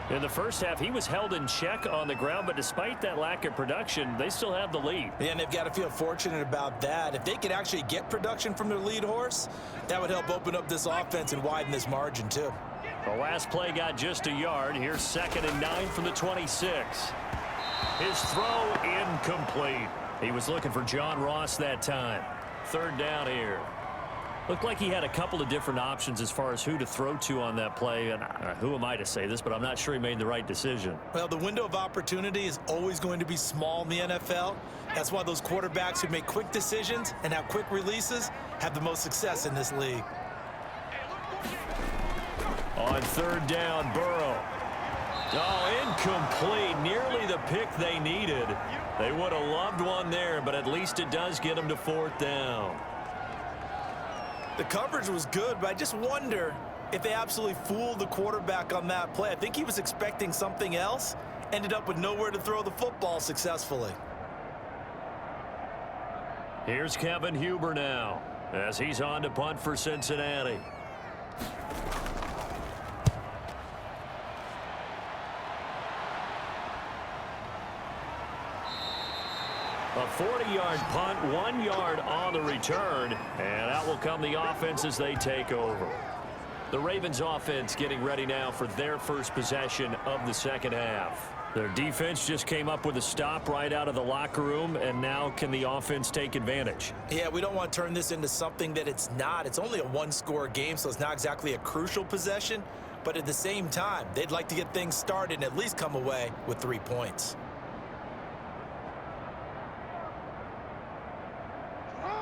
In the first half, he was held in check on the ground, but despite that lack of production, they still have the lead. Yeah, and they've got to feel fortunate about that. If they could actually get production from their lead horse, that would help open up this offense and widen this margin, too. The last play got just a yard. Here's 2nd and 9 from the 26. His throw incomplete. He was looking for John Ross that time. 3rd down here. Looked like he had a couple of different options as far as who to throw to on that play. And who am I to say this, but I'm not sure he made the right decision. Well, the window of opportunity is always going to be small in the NFL. That's why those quarterbacks who make quick decisions and have quick releases have the most success in this league. On 3rd down, Burrow. Oh, incomplete. Nearly the pick they needed. They would have loved one there, but at least it does get them to 4th down. The coverage was good, but I just wonder if they absolutely fooled the quarterback on that play. I think he was expecting something else, ended up with nowhere to throw the football successfully. Here's Kevin Huber now as he's on to punt for Cincinnati. A 40-yard punt, 1 yard on the return, and out will come the offense as they take over. The Ravens offense getting ready now for their first possession of the second half. Their defense just came up with a stop right out of the locker room, and now can the offense take advantage? Yeah, we don't want to turn this into something that it's not. It's only a 1-score game, so it's not exactly a crucial possession, but at the same time, they'd like to get things started and at least come away with 3 points.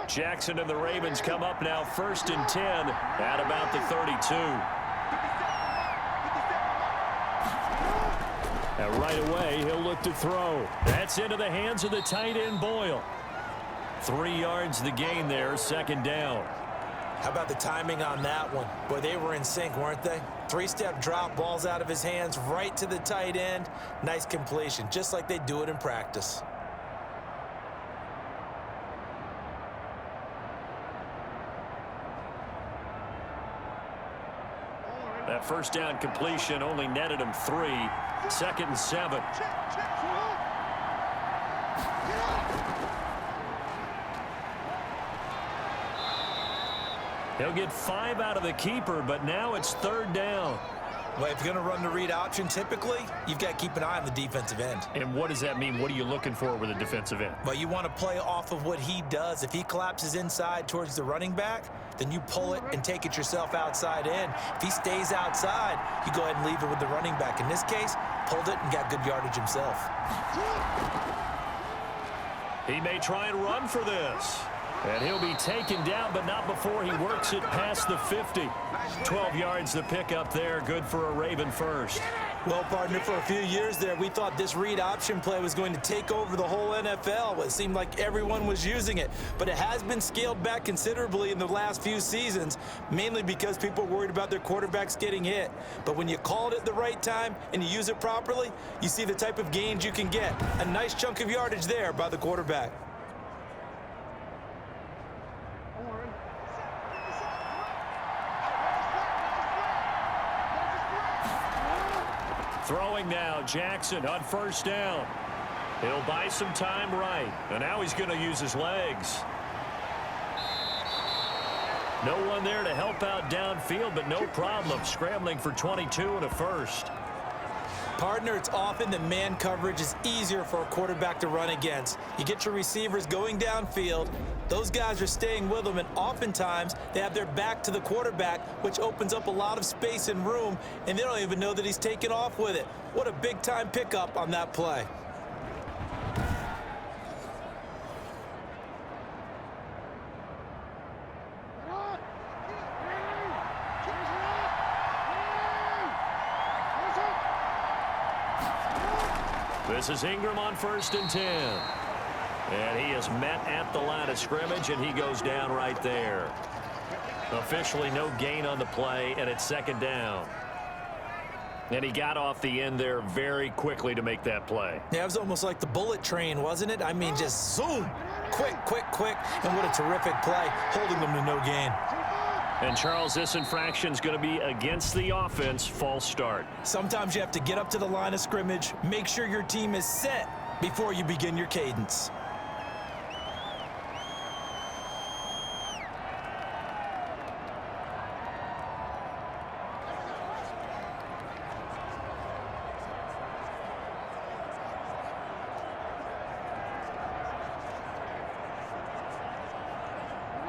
Jackson and the Ravens come up now 1st and 10 at about the 32. And right away, he'll look to throw. That's into the hands of the tight end, Boyle. 3 yards the gain there, 2nd down. How about the timing on that one? Boy, they were in sync, weren't they? 3-step drop, balls out of his hands, right to the tight end. Nice completion, just like they do it in practice. That 1st down completion only netted him 3. 2nd and 7. He'll get 5 out of the keeper, but now it's 3rd down. Well, if you're going to run the read option, typically, you've got to keep an eye on the defensive end. And what does that mean? What are you looking for with a defensive end? Well, you want to play off of what he does. If he collapses inside towards the running back, then you pull it and take it yourself outside in. If he stays outside, you go ahead and leave it with the running back. In this case, pulled it and got good yardage himself. He may try and run for this. And he'll be taken down, but not before he works it past the 50. 12 yards to pick up there. Good for a Raven first. Well, partner, for a few years there, we thought this read option play was going to take over the whole NFL. It seemed like everyone was using it. But it has been scaled back considerably in the last few seasons, mainly because people are worried about their quarterbacks getting hit. But when you call it at the right time and you use it properly, you see the type of gains you can get. A nice chunk of yardage there by the quarterback. Throwing now, Jackson on 1st down. He'll buy some time right, and now he's going to use his legs. No one there to help out downfield, but no problem. Scrambling for 22 and a first. Partner, it's often that man coverage is easier for a quarterback to run against. You get your receivers going downfield. Those guys are staying with them, and oftentimes they have their back to the quarterback, which opens up a lot of space and room, and they don't even know that he's taken off with it. What a big-time pickup on that play. This is Ingram on 1st and 10. And he is met at the line of scrimmage, and he goes down right there. Officially no gain on the play, and it's 2nd down. And he got off the end there very quickly to make that play. Yeah, it was almost like the bullet train, wasn't it? I mean, just zoom. Quick, quick, quick. And what a terrific play, holding them to no gain. And, Charles, this infraction is going to be against the offense. False start. Sometimes you have to get up to the line of scrimmage, make sure your team is set before you begin your cadence.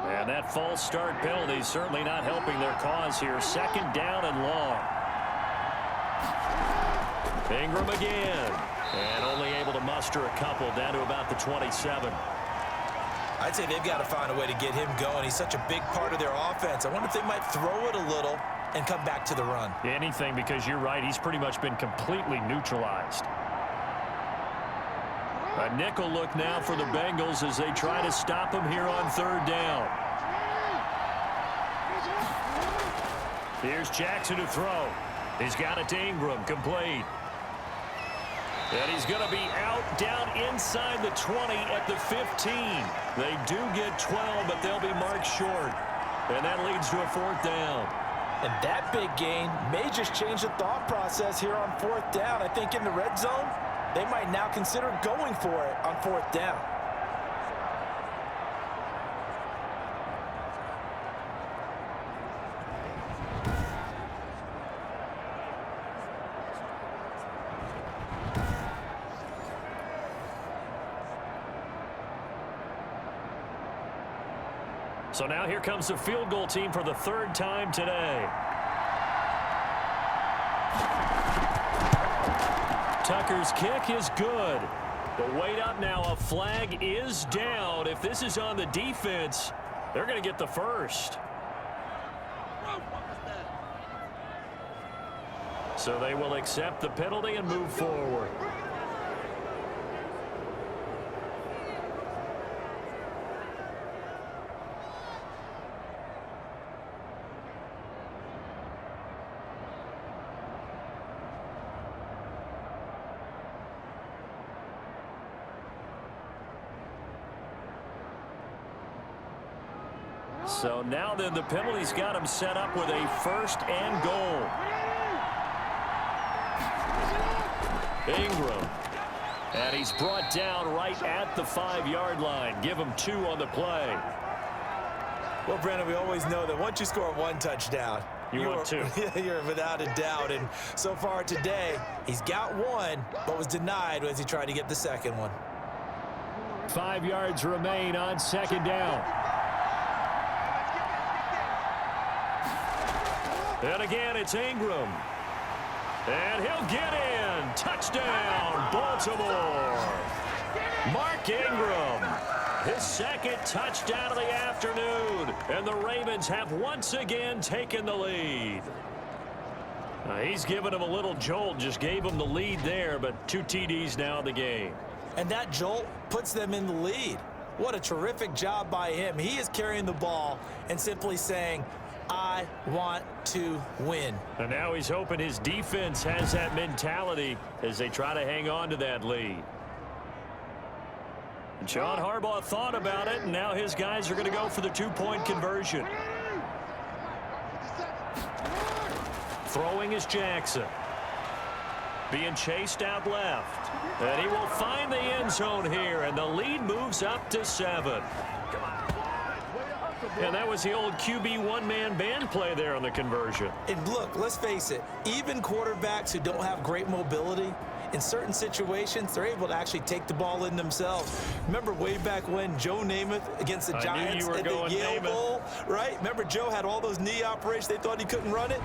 And that false start penalty is certainly not helping their cause here. 2nd down and long. Ingram again. And only able to muster a couple down to about the 27. I'd say they've got to find a way to get him going. He's such a big part of their offense. I wonder if they might throw it a little and come back to the run. Anything, because you're right. He's pretty much been completely neutralized. A nickel look now for the Bengals as they try to stop him here on 3rd down. Here's Jackson to throw. He's got it to Ingram, complete. And he's going to be out down inside the 20 at the 15. They do get 12, but they'll be marked short. And that leads to a 4th down. And that big gain may just change the thought process here on 4th down. I think in the red zone, they might now consider going for it on 4th down. So now here comes the field goal team for the 3rd time today. Tucker's kick is good. The weight up now. A flag is down. If this is on the defense, they're going to get the first. So they will accept the penalty and move forward. So now then the penalty's got him set up with a 1st and goal. Ingram. And he's brought down right at the 5-yard line. Give him 2 on the play. Well, Brandon, we always know that once you score one touchdown, want two. You're without a doubt. And so far today, he's got one, but was denied as he tried to get the second one. 5 yards remain on second down. And again, it's Ingram. And he'll get in. Touchdown, Baltimore. Mark Ingram. His second touchdown of the afternoon. And the Ravens have once again taken the lead. He's given him a little jolt. Just gave him the lead there, but 2 TDs now in the game. And that jolt puts them in the lead. What a terrific job by him. He is carrying the ball and simply saying, I want to win. And now he's hoping his defense has that mentality as they try to hang on to that lead. John Harbaugh thought about it, and now his guys are going to go for the 2-point conversion. Throwing is Jackson. Being chased out left. And he will find the end zone here, and the lead moves up to 7. And that was the old QB one-man band play there on the conversion. And look, let's face it, even quarterbacks who don't have great mobility, in certain situations, they're able to actually take the ball in themselves. Remember way back when Joe Namath against the Giants at the Yale Bowl, right? Remember Joe had all those knee operations. They thought he couldn't run it.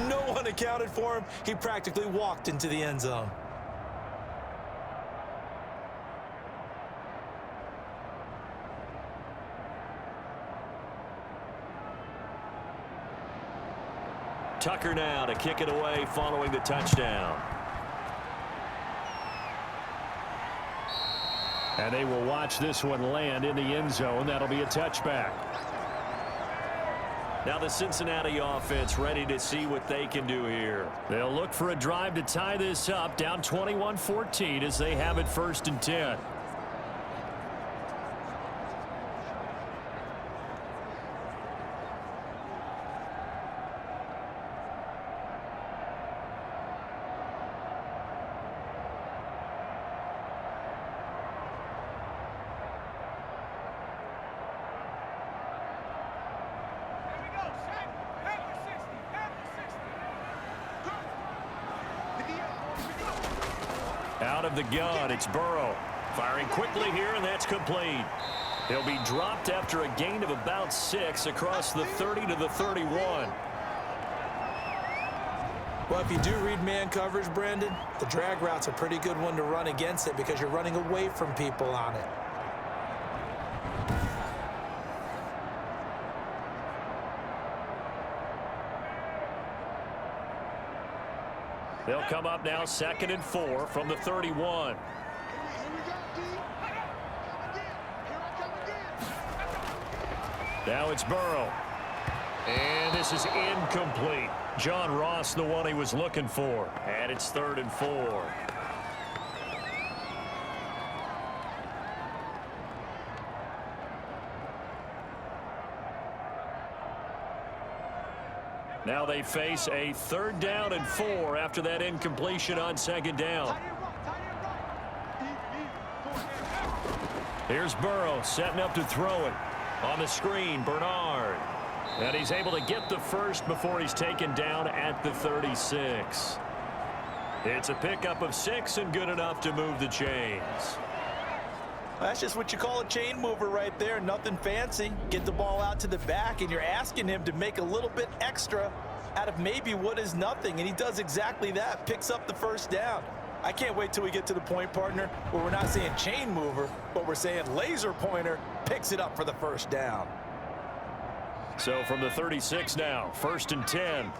No one accounted for him. He practically walked into the end zone. Tucker now to kick it away following the touchdown. And they will watch this one land in the end zone. That'll be a touchback. Now the Cincinnati offense ready to see what they can do here. They'll look for a drive to tie this up, down 21-14 as they have it 1st and 10. Out of the gun, it's Burrow. Firing quickly here, and that's complete. He'll be dropped after a gain of about 6 across the 30 to the 31. Well, if you do read man coverage, Brandon, the drag route's a pretty good one to run against it because you're running away from people on it. They'll come up now 2nd and 4 from the 31. Now it's Burrow. And this is incomplete. John Ross, the one he was looking for. And it's 3rd and 4. Now they face a 3rd down and 4 after that incompletion on 2nd down. Here's Burrow setting up to throw it. On the screen, Bernard. And he's able to get the first before he's taken down at the 36. It's a pickup of 6 and good enough to move the chains. That's just what you call a chain mover right there. Nothing fancy. Get the ball out to the back, and you're asking him to make a little bit extra out of maybe what is nothing, and he does exactly that. Picks up the 1st down. I can't wait till we get to the point, partner, where we're not saying chain mover, but we're saying laser pointer picks it up for the 1st down. So from the 36 now, 1st and 10.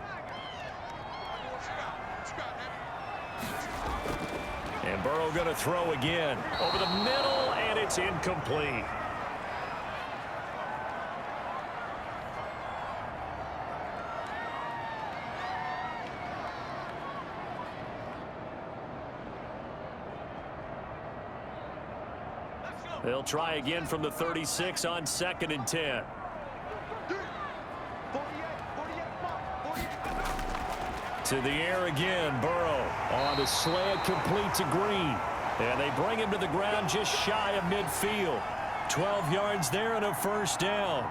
And Burrow going to throw again. Over the middle, and it's incomplete. They'll try again from the 36 on 2nd and 10. To the air again, Burrow on the slant, complete to Green. And they bring him to the ground just shy of midfield. 12 yards there and a 1st down.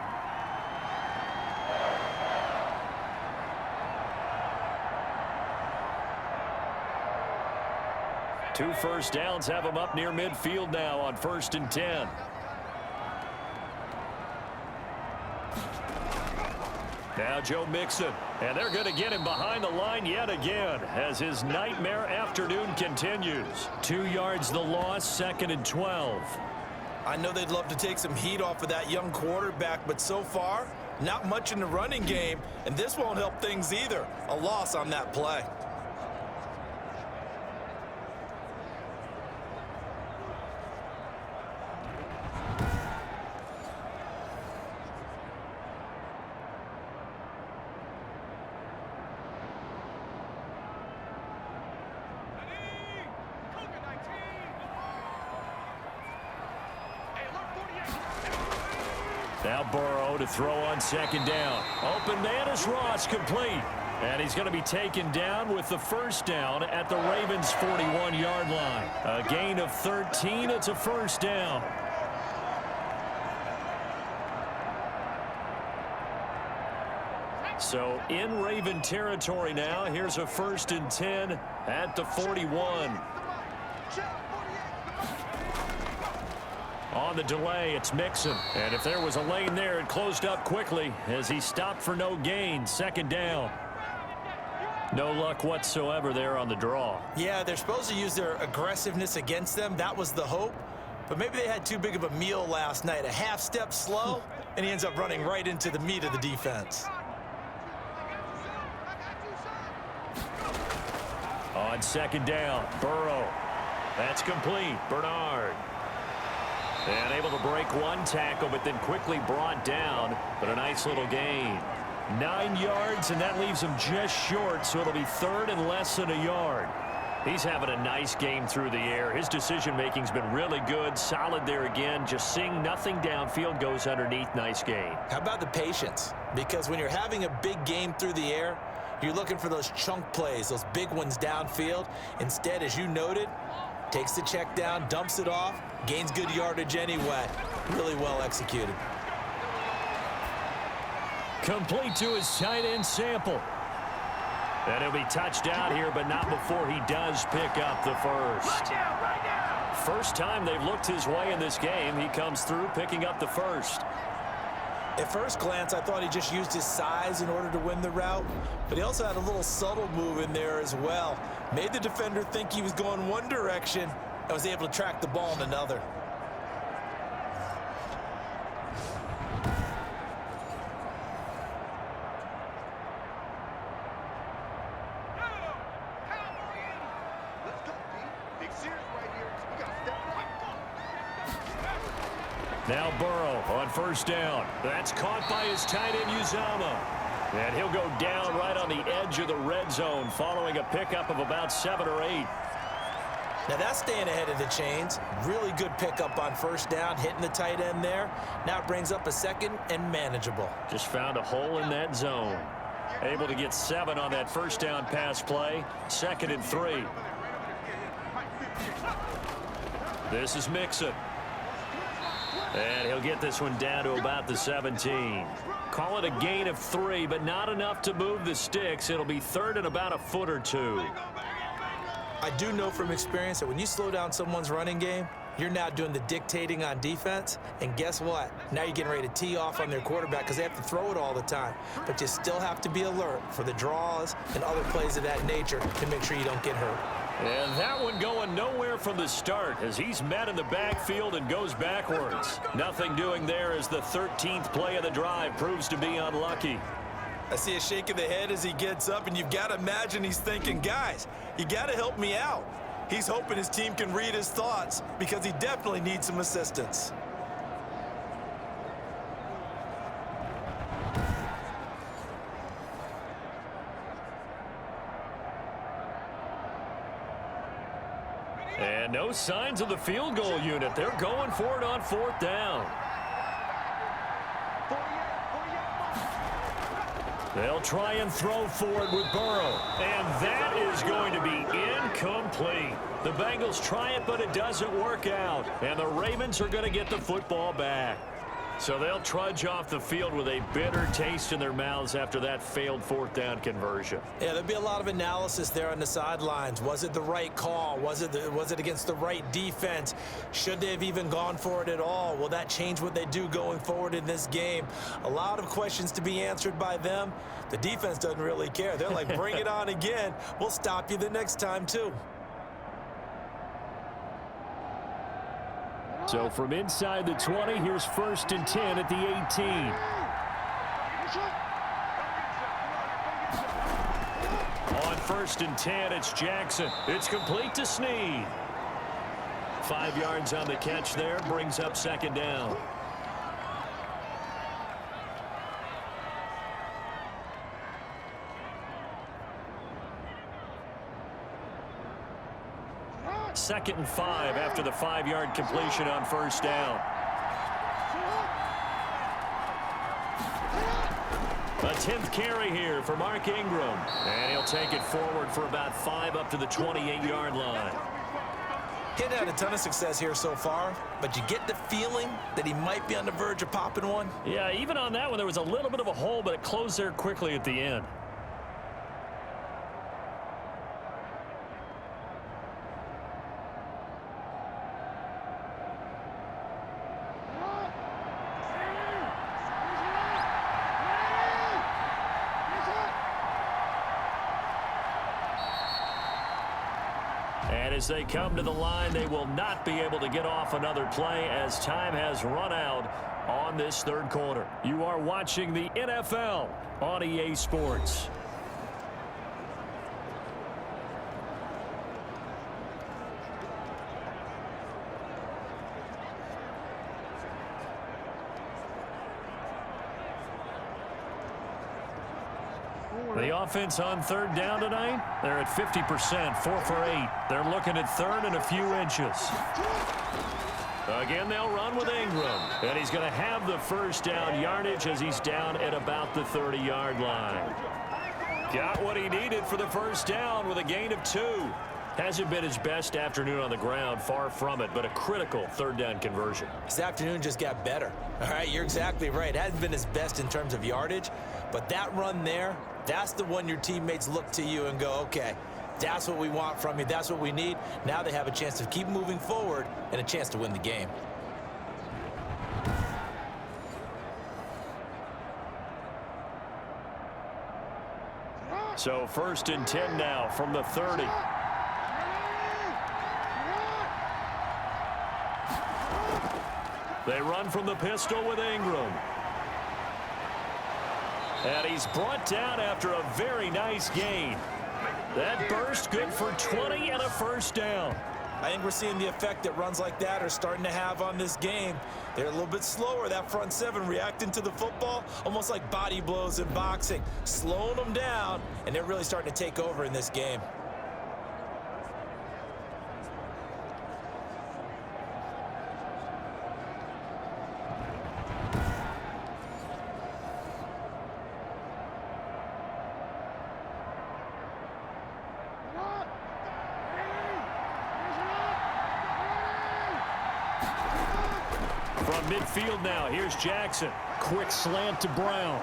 2 first downs have him up near midfield now on 1st and 10. Now Joe Mixon, and they're going to get him behind the line yet again as his nightmare afternoon continues. 2 yards the loss, 2nd and 12. I know they'd love to take some heat off of that young quarterback, but so far, not much in the running game, and this won't help things either. A loss on that play. Now Burrow to throw on 2nd down. Open man is Ross, complete. And he's going to be taken down with the 1st down at the Ravens' 41-yard line. A gain of 13. It's a 1st down. So in Raven territory now. Here's a 1st and 10 at the 41. On the delay, it's Mixon. And if there was a lane there, it closed up quickly as he stopped for no gain. 2nd down. No luck whatsoever there on the draw. Yeah, they're supposed to use their aggressiveness against them. That was the hope. But maybe they had too big of a meal last night. A half step slow, and he ends up running right into the meat of the defense. On 2nd down, Burrow. That's complete. Bernard. And able to break one tackle, but then quickly brought down. But a nice little gain. 9 yards, and that leaves him just short, so it'll be 3rd and less than a yard. He's having a nice game through the air. His decision-making's been really good. Solid there again. Just seeing nothing downfield, goes underneath. Nice game. How about the patience? Because when you're having a big game through the air, you're looking for those chunk plays, those big ones downfield. Instead, as you noted, takes the check down, dumps it off, gains good yardage anyway. Really well executed. Complete to his tight end Sample. And he'll be touched out here, but not before he does pick up the 1st. First time they've looked his way in this game. He comes through picking up the 1st. At first glance, I thought he just used his size in order to win the route, but he also had a little subtle move in there as well. Made the defender think he was going one direction and was able to track the ball in another. Now Burrow on 1st down. That's caught by his tight end Uzama. And he'll go down right on the edge of the red zone following a pickup of about 7 or 8. Now that's staying ahead of the chains. Really good pickup on 1st down, hitting the tight end there. Now it brings up a 2nd and manageable. Just found a hole in that zone. Able to get 7 on that 1st down pass play. 2nd and 3. This is Mixon. And he'll get this one down to about the 17. Call it a gain of 3, but not enough to move the sticks. It'll be 3rd and about a foot or 2. I do know from experience that when you slow down someone's running game, you're now doing the dictating on defense. And guess what? Now you're getting ready to tee off on their quarterback because they have to throw it all the time. But you still have to be alert for the draws and other plays of that nature to make sure you don't get hurt. And that one going nowhere from the start as he's met in the backfield and goes backwards. Nothing doing there as the 13th play of the drive proves to be unlucky. I see a shake of the head as he gets up, and you've got to imagine he's thinking, guys, you got to help me out. He's hoping his team can read his thoughts because he definitely needs some assistance. And no signs of the field goal unit. They're going for it on 4th down. They'll try and throw for it with Burrow. And that is going to be incomplete. The Bengals try it, but it doesn't work out. And the Ravens are going to get the football back. So they'll trudge off the field with a bitter taste in their mouths after that failed fourth down conversion. Yeah, there'll be a lot of analysis there on the sidelines. Was it the right call? Was it against the right defense? Should they have even gone for it at all? Will that change what they do going forward in this game? A lot of questions to be answered by them. The defense doesn't really care. They're like, bring it on again. We'll stop you the next time, too. So from inside the 20, here's 1st and 10 at the 18. On 1st and 10, it's Jackson. It's complete to Snead. 5 yards on the catch there, brings up 2nd down. Second and 5 after the 5-yard completion on 1st down. A 10th carry here for Mark Ingram. And he'll take it forward for about 5 up to the 28-yard line. He hadn't had a ton of success here so far, but you get the feeling that he might be on the verge of popping one. Yeah, even on that one, there was a little bit of a hole, but it closed there quickly at the end. And as they come to the line, they will not be able to get off another play as time has run out on this 3rd quarter. You are watching the NFL on EA Sports. The offense on 3rd down tonight, they're at 50%, 4 for 8. They're looking at 3rd and a few inches. Again, they'll run with Ingram. And he's going to have the 1st down yardage as he's down at about the 30-yard line. Got what he needed for the 1st down with a gain of 2. Hasn't been his best afternoon on the ground, far from it, but a critical 3rd down conversion. His afternoon just got better. All right, you're exactly right. It hasn't been his best in terms of yardage, but that run there, that's the one your teammates look to you and go, okay, that's what we want from you. That's what we need. Now they have a chance to keep moving forward and a chance to win the game. So 1st and 10 now from the 30. They run from the pistol with Ingram. And he's brought down after a very nice gain. That burst good for 20 and a 1st down. I think we're seeing the effect that runs like that are starting to have on this game. They're a little bit slower, that front 7 reacting to the football, almost like body blows in boxing, slowing them down, and they're really starting to take over in this game. From midfield now, here's Jackson. Quick slant to Brown.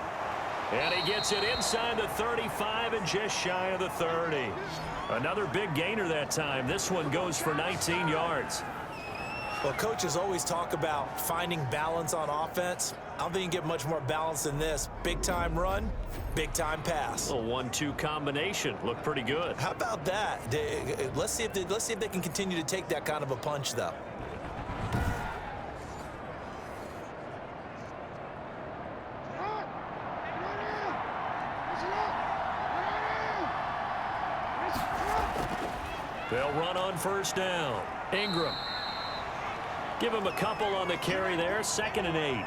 And he gets it inside the 35 and just shy of the 30. Another big gainer that time. This one goes for 19 yards. Well, coaches always talk about finding balance on offense. I don't think you can get much more balance than this. Big-time run, big-time pass. A 1-2 combination. Looked pretty good. How about that? Let's see if they can continue to take that kind of a punch, though. They'll run on 1st down. Ingram. Give him a couple on the carry there. 2nd and 8.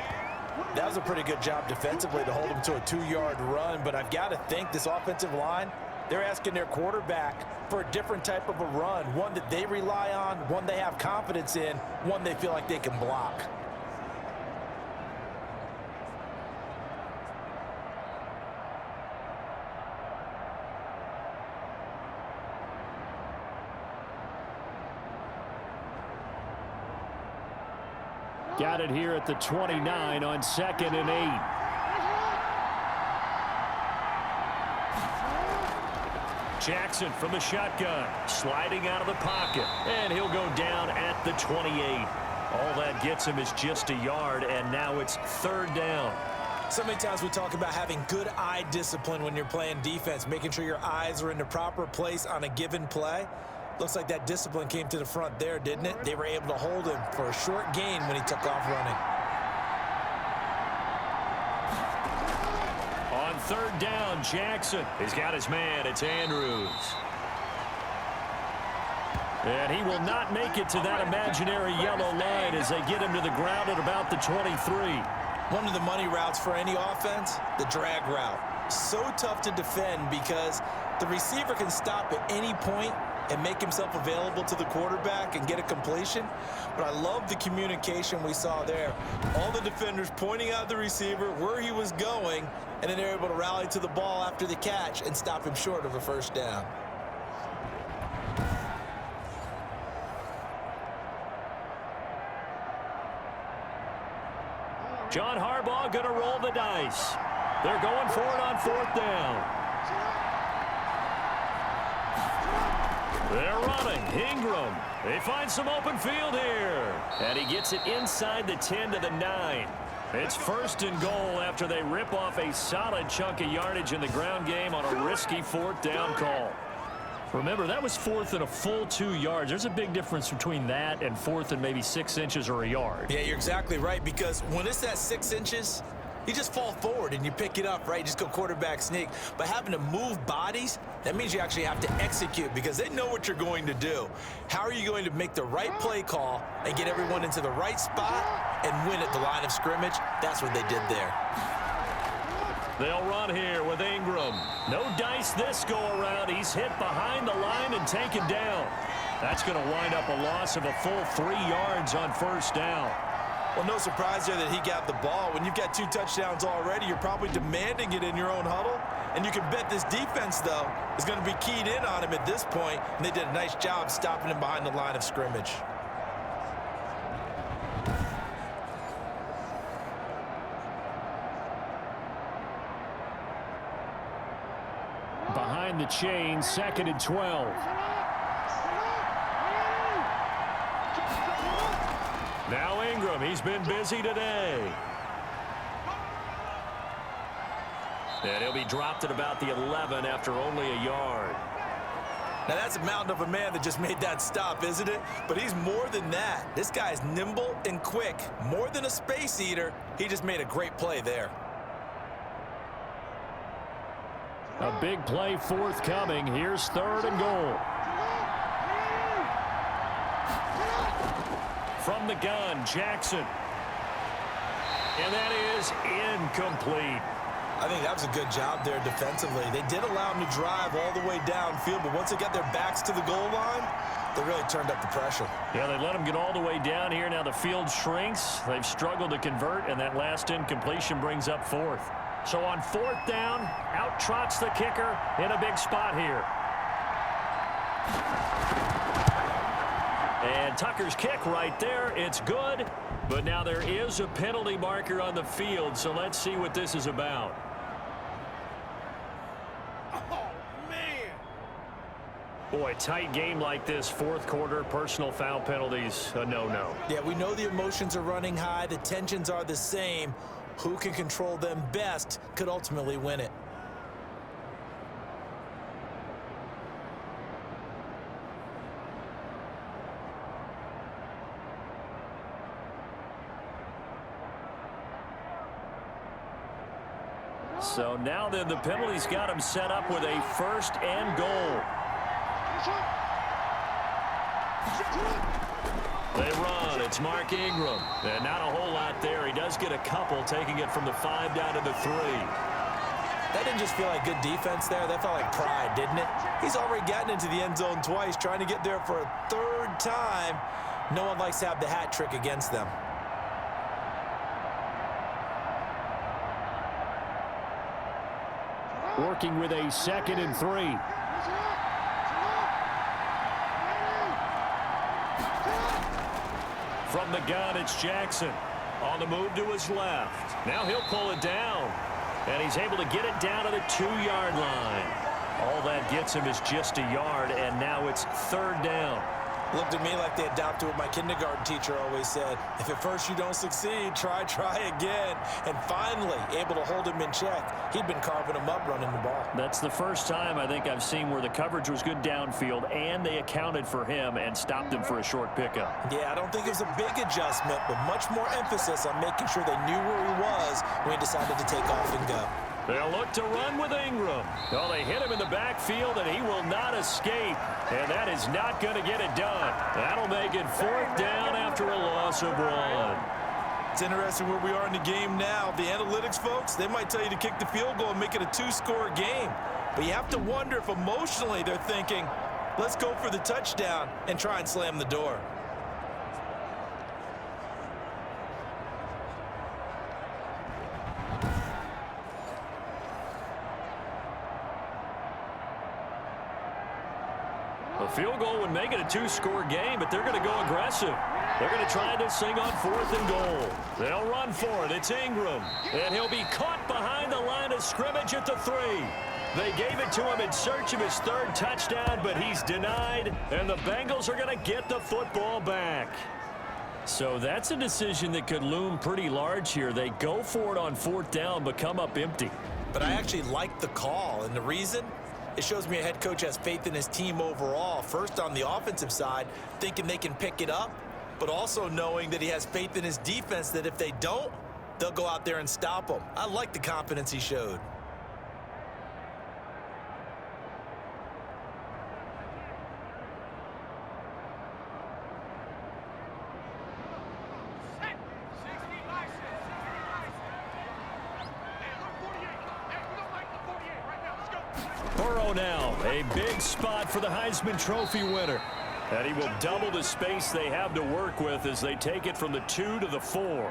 That was a pretty good job defensively to hold him to a 2-yard run, but I've got to think this offensive line, they're asking their quarterback for a different type of a run, one that they rely on, one they have confidence in, one they feel like they can block. Got it here at the 29 on 2nd and 8. Jackson from the shotgun, sliding out of the pocket, and he'll go down at the 28. All that gets him is just a yard, and now it's 3rd down. So many times we talk about having good eye discipline when you're playing defense, making sure your eyes are in the proper place on a given play. Looks like that discipline came to the front there, didn't it? They were able to hold him for a short gain when he took off running. On 3rd down, Jackson. He's got his man. It's Andrews. And he will not make it to that imaginary yellow line as they get him to the ground at about the 23. One of the money routes for any offense, the drag route. So tough to defend because the receiver can stop at any point and make himself available to the quarterback and get a completion. But I love the communication we saw there. All the defenders pointing out the receiver, where he was going, and then they're able to rally to the ball after the catch and stop him short of a 1st down. John Harbaugh going to roll the dice. They're going for it on 4th down. They're running. Ingram. They find some open field here. And he gets it inside the 10 to the 9. It's 1st and goal after they rip off a solid chunk of yardage in the ground game on a risky 4th down call. Remember, that was 4th and a full 2 yards. There's a big difference between that and 4th and maybe 6 inches or a yard. Yeah, you're exactly right, because when it's at 6 inches, you just fall forward and you pick it up, right? Just go quarterback sneak. But having to move bodies, that means you actually have to execute because they know what you're going to do. How are you going to make the right play call and get everyone into the right spot and win at the line of scrimmage? That's what they did there. They'll run here with Ingram. No dice this go-around. He's hit behind the line and taken down. That's going to wind up a loss of a full 3 yards on 1st down. Well, no surprise there that he got the ball. When you've got 2 touchdowns already, you're probably demanding it in your own huddle. And you can bet this defense, though, is going to be keyed in on him at this point. And they did a nice job stopping him behind the line of scrimmage. Behind the chain, 2nd and 12. Now Ingram, he's been busy today. And he'll be dropped at about the 11 after only a yard. Now that's a mountain of a man that just made that stop, isn't it? But he's more than that. This guy's nimble and quick. More than a space eater, he just made a great play there. A big play forthcoming. Here's 3rd and goal. From the gun, Jackson. And that is incomplete. I think that was a good job there defensively. They did allow him to drive all the way downfield, but once they got their backs to the goal line, they really turned up the pressure. Yeah, they let him get all the way down here. Now the field shrinks. They've struggled to convert, and that last incompletion brings up 4th. So on 4th down, out trots the kicker in a big spot here. And Tucker's kick right there. It's good, but now there is a penalty marker on the field, so let's see what this is about. Oh, man. Boy, tight game like this, 4th quarter, personal foul penalties, a no-no. Yeah, we know the emotions are running high. The tensions are the same. Who can control them best could ultimately win it. So now then the penalties got him set up with a 1st and goal. They run. It's Mark Ingram. And not a whole lot there. He does get a couple, taking it from the 5 down to the 3. That didn't just feel like good defense there. That felt like pride, didn't it? He's already gotten into the end zone twice, trying to get there for a 3rd time. No one likes to have the hat trick against them. Working with a 2nd and 3. From From the gun, it's Jackson. On the move to his left. Now he'll pull it down. And he's able to get it down to the 2-yard line. All that gets him is just a yard, and now it's 3rd down. Looked at me like they adopted what my kindergarten teacher always said. If at first you don't succeed, try again. And finally, able to hold him in check. He'd been carving him up running the ball. That's the first time I think I've seen where the coverage was good downfield, and they accounted for him and stopped him for a short pickup. Yeah, I don't think it was a big adjustment, but much more emphasis on making sure they knew where he was when he decided to take off and go. They'll look to run with Ingram. Well, they hit him in the backfield, and he will not escape. And that is not going to get it done. That'll make it 4th down after a loss of 1. It's interesting where we are in the game now. The analytics folks, they might tell you to kick the field goal and make it a 2-score game. But you have to wonder if emotionally they're thinking, let's go for the touchdown and try and slam the door. A field goal would make it a 2-score game, but they're going to go aggressive. They're going to try this thing on 4th and goal. They'll run for it. It's Ingram. And he'll be caught behind the line of scrimmage at the 3. They gave it to him in search of his 3rd touchdown, but he's denied. And the Bengals are going to get the football back. So that's a decision that could loom pretty large here. They go for it on 4th down, but come up empty. But I actually like the call, and the reason? It shows me a head coach has faith in his team overall. First on the offensive side, thinking they can pick it up, but also knowing that he has faith in his defense that if they don't, they'll go out there and stop them. I like the confidence he showed. Burrow now, a big spot for the Heisman Trophy winner. And he will double the space they have to work with as they take it from the 2 to the 4.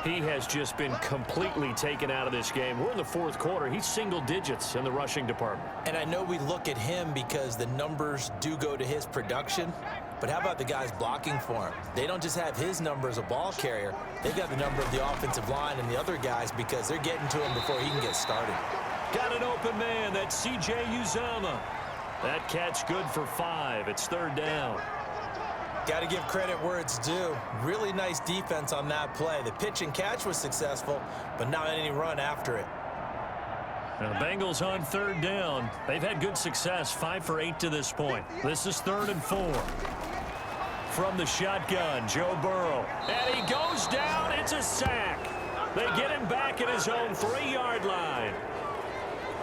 He has just been completely taken out of this game. We're in the 4th quarter. He's single digits in the rushing department. And I know we look at him because the numbers do go to his production, but how about the guys blocking for him? They don't just have his number as a ball carrier. They've got the number of the offensive line and the other guys because they're getting to him before he can get started. Got an open man. That's C.J. Uzomah. That catch good for 5. It's 3rd down. Got to give credit where it's due. Really nice defense on that play. The pitch and catch was successful, but not any run after it. Now the Bengals on 3rd down. They've had good success, 5 for 8 to this point. This is 3rd and 4. From the shotgun, Joe Burrow. And he goes down. It's a sack. They get him back at his own 3-yard line.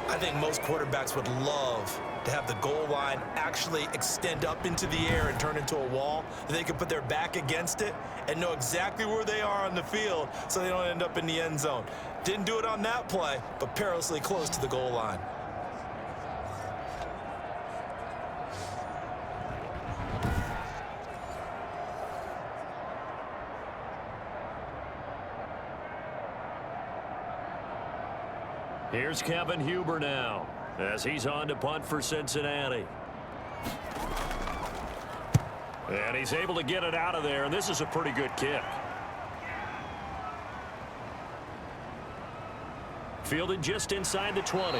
I think most quarterbacks would love to have the goal line actually extend up into the air and turn into a wall. They can put their back against it and know exactly where they are on the field so they don't end up in the end zone. Didn't do it on that play, but perilously close to the goal line. Here's Kevin Huber now as he's on to punt for Cincinnati. And he's able to get it out of there, and this is a pretty good kick. Fielded just inside the 20.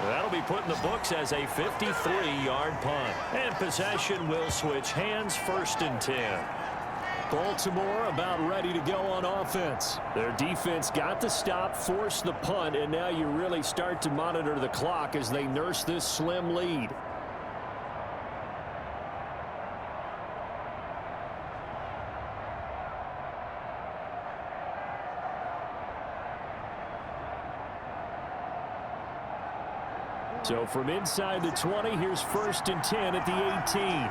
That'll be put in the books as a 53-yard punt. And possession will switch hands, 1st and 10. Baltimore about ready to go on offense. Their defense got the stop, forced the punt, and now you really start to monitor the clock as they nurse this slim lead. So from inside the 20, here's 1st and 10 at the 18.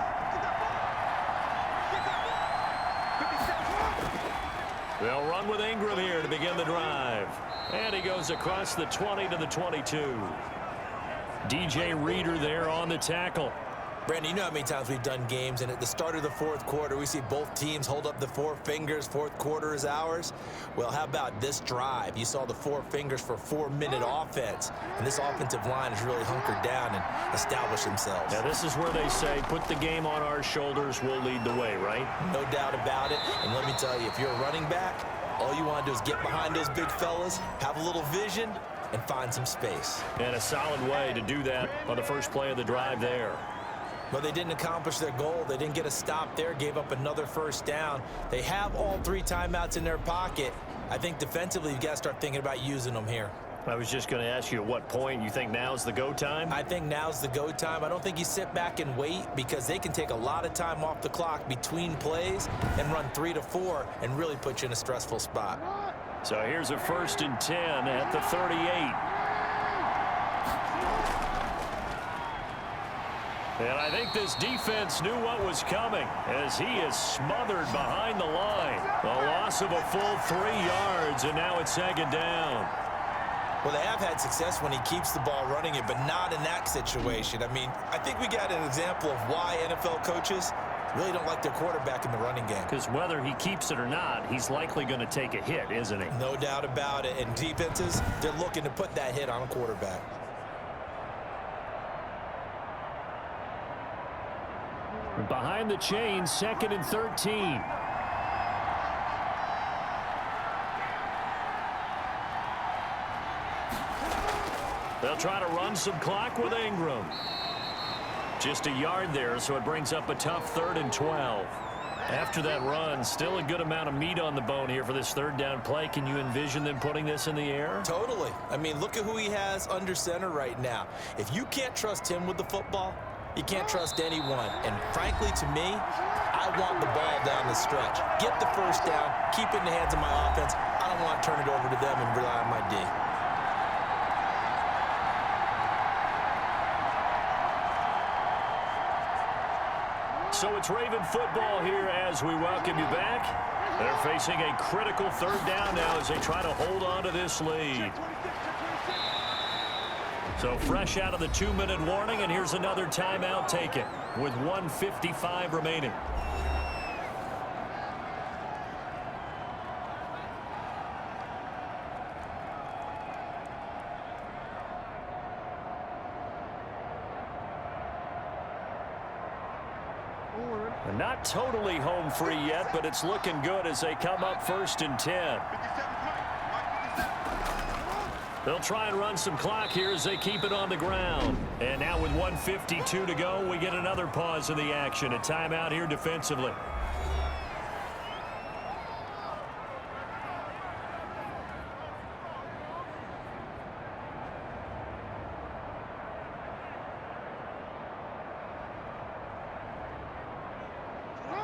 They'll run with Ingram here to begin the drive. And he goes across the 20 to the 22. DJ Reader there on the tackle. Brandon, you know how many times we've done games, and at the start of the fourth quarter, we see both teams hold up the four fingers, fourth quarter is ours. Well, how about this drive? You saw the four fingers for 4-minute offense, and this offensive line has really hunkered down and established themselves. Now, this is where they say, put the game on our shoulders, we'll lead the way, right? No doubt about it, and let me tell you, if you're a running back, all you want to do is get behind those big fellas, have a little vision, and find some space. And a solid way to do that on the first play of the drive there. But they didn't accomplish their goal. They didn't get a stop there, gave up another first down. They have all 3 timeouts in their pocket. I think defensively, you've got to start thinking about using them here. I was just going to ask you at what point you think now's the go time? I think now's the go time. I don't think you sit back and wait, because they can take a lot of time off the clock between plays and run 3 to 4 and really put you in a stressful spot. So here's a 1st and 10 at the 38. And I think this defense knew what was coming, as he is smothered behind the line. A loss of a full 3 yards, and now it's 2nd down. Well, they have had success when he keeps the ball running it, but not in that situation. I mean, I think we got an example of why NFL coaches really don't like their quarterback in the running game. Because whether he keeps it or not, he's likely going to take a hit, isn't he? No doubt about it. And defenses, they're looking to put that hit on a quarterback. Behind the chains, 2nd and 13. They'll try to run some clock with Ingram. Just a yard there, so it brings up a tough 3rd and 12. After that run, still a good amount of meat on the bone here for this 3rd down play. Can you envision them putting this in the air? Totally. I mean, look at who he has under center right now. If you can't trust him with the football, you can't trust anyone. And frankly, to me, I want the ball down the stretch. Get the first down, keep it in the hands of my offense. I don't want to turn it over to them and rely on my D. So it's Raven football here as we welcome you back. They're facing a critical 3rd down now as they try to hold on to this lead. So fresh out of the 2-minute warning, and here's another timeout taken with 1:55 remaining. Not totally home free yet, but it's looking good as they come up 1st and 10. They'll try and run some clock here as they keep it on the ground. And now with 1:52 to go, we get another pause in the action. A timeout here defensively.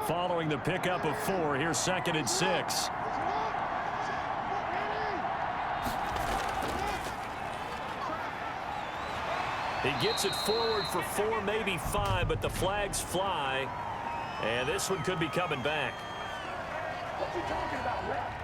Following the pickup of 4, here's 2nd and 6. He gets it forward for 4, maybe 5, but the flags fly. And this one could be coming back. What you talking about, ref?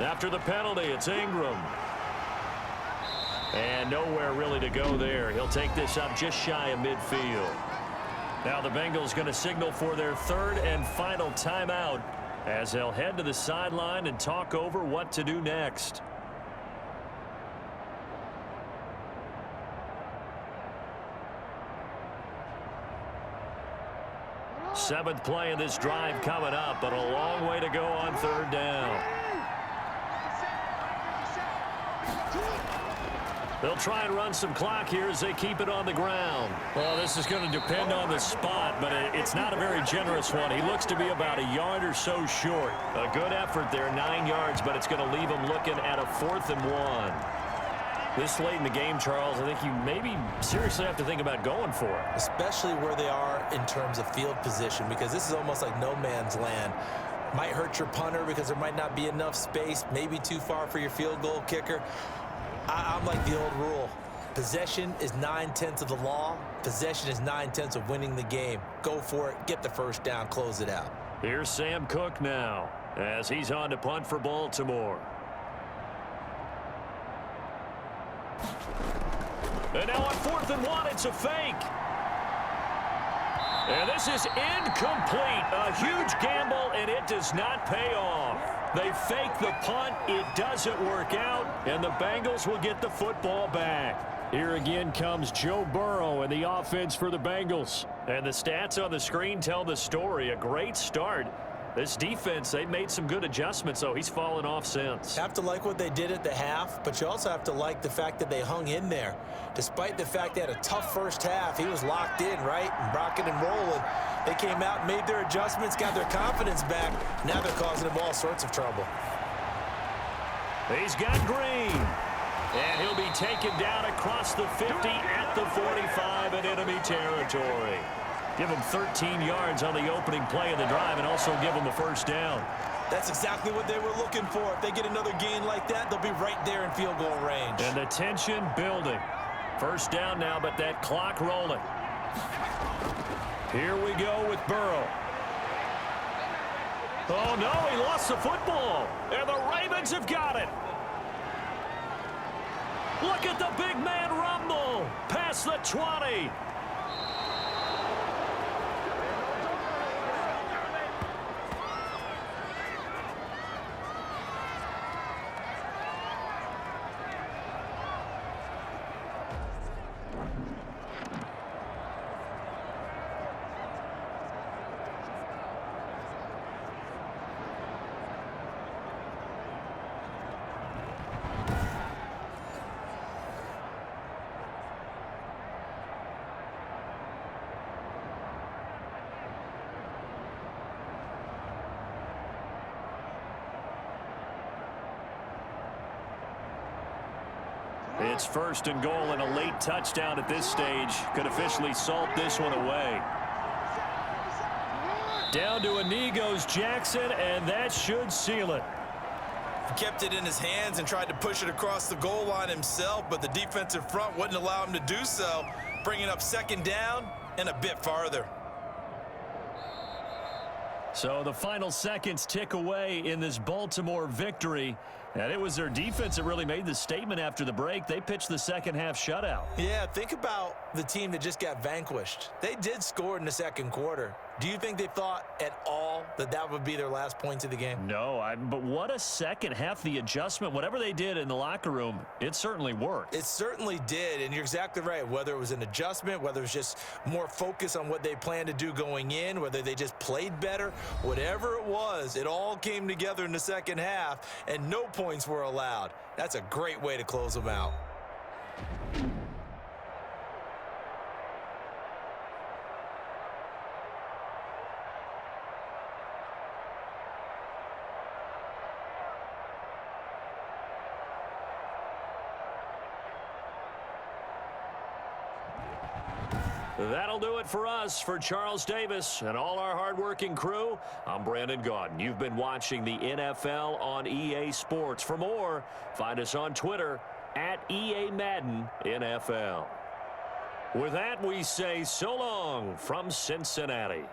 After the penalty, it's Ingram. And nowhere really to go there. He'll take this up just shy of midfield. Now the Bengals going to signal for their 3rd and final timeout as they'll head to the sideline and talk over what to do next. Seventh play of this drive coming up, but a long way to go on 3rd down. They'll try and run some clock here as they keep it on the ground. Well, this is going to depend on the spot, but it's not a very generous one. He looks to be about a yard or so short. A good effort there, 9 yards, but it's going to leave him looking at a 4th and 1. This late in the game, Charles, I think you maybe seriously have to think about going for it. Especially where they are in terms of field position, because this is almost like no man's land. Might hurt your punter because there might not be enough space, maybe too far for your field goal kicker. I'm like the old rule. Possession is 9/10 of the law. Possession is 9/10 of winning the game. Go for it. Get the first down. Close it out. Here's Sam Cook now as he's on to punt for Baltimore. And now on 4th and 1, it's a fake. And this is incomplete. A huge gamble, and it does not pay off. They fake the punt. It doesn't work out, and the Bengals will get the football back. Here again comes Joe Burrow and the offense for the Bengals. And the stats on the screen tell the story. A great start. This defense, they made some good adjustments, so he's fallen off since. Have to like what they did at the half, but you also have to like the fact that they hung in there. Despite the fact they had a tough first half, he was locked in, right? And rocking and rolling. They came out, made their adjustments, got their confidence back. Now they're causing him all sorts of trouble. He's got Green. And he'll be taken down across the 50 at the 45 in enemy territory. Give him 13 yards on the opening play of the drive and also give him a first down. That's exactly what they were looking for. If they get another gain like that, they'll be right there in field goal range. And the tension building. First down now, but that clock rolling. Here we go with Burrow. Oh, no, he lost the football. And the Ravens have got it. Look at the big man rumble. Past the 20. It's 1st and goal, and a late touchdown at this stage could officially salt this one away. Down to a knee goes Jackson, and that should seal it. He kept it in his hands and tried to push it across the goal line himself, but the defensive front wouldn't allow him to do so, bringing up 2nd down and a bit farther. So the final seconds tick away in this Baltimore victory. And it was their defense that really made the statement after the break. They pitched the second half shutout. Yeah, think about the team that just got vanquished. They did score in the 2nd quarter. Do you think they thought at all that that would be their last points of the game? No, but what a second half. The adjustment, whatever they did in the locker room, it certainly worked. It certainly did, and you're exactly right. Whether it was an adjustment, whether it was just more focus on what they planned to do going in, whether they just played better, whatever it was, it all came together in the 2nd half, and no points were allowed. That's a great way to close them out. That'll do it for us. For Charles Davis and all our hardworking crew, I'm Brandon Gaudin. You've been watching the NFL on EA Sports. For more, find us on Twitter at EA Madden NFL. With that, we say so long from Cincinnati.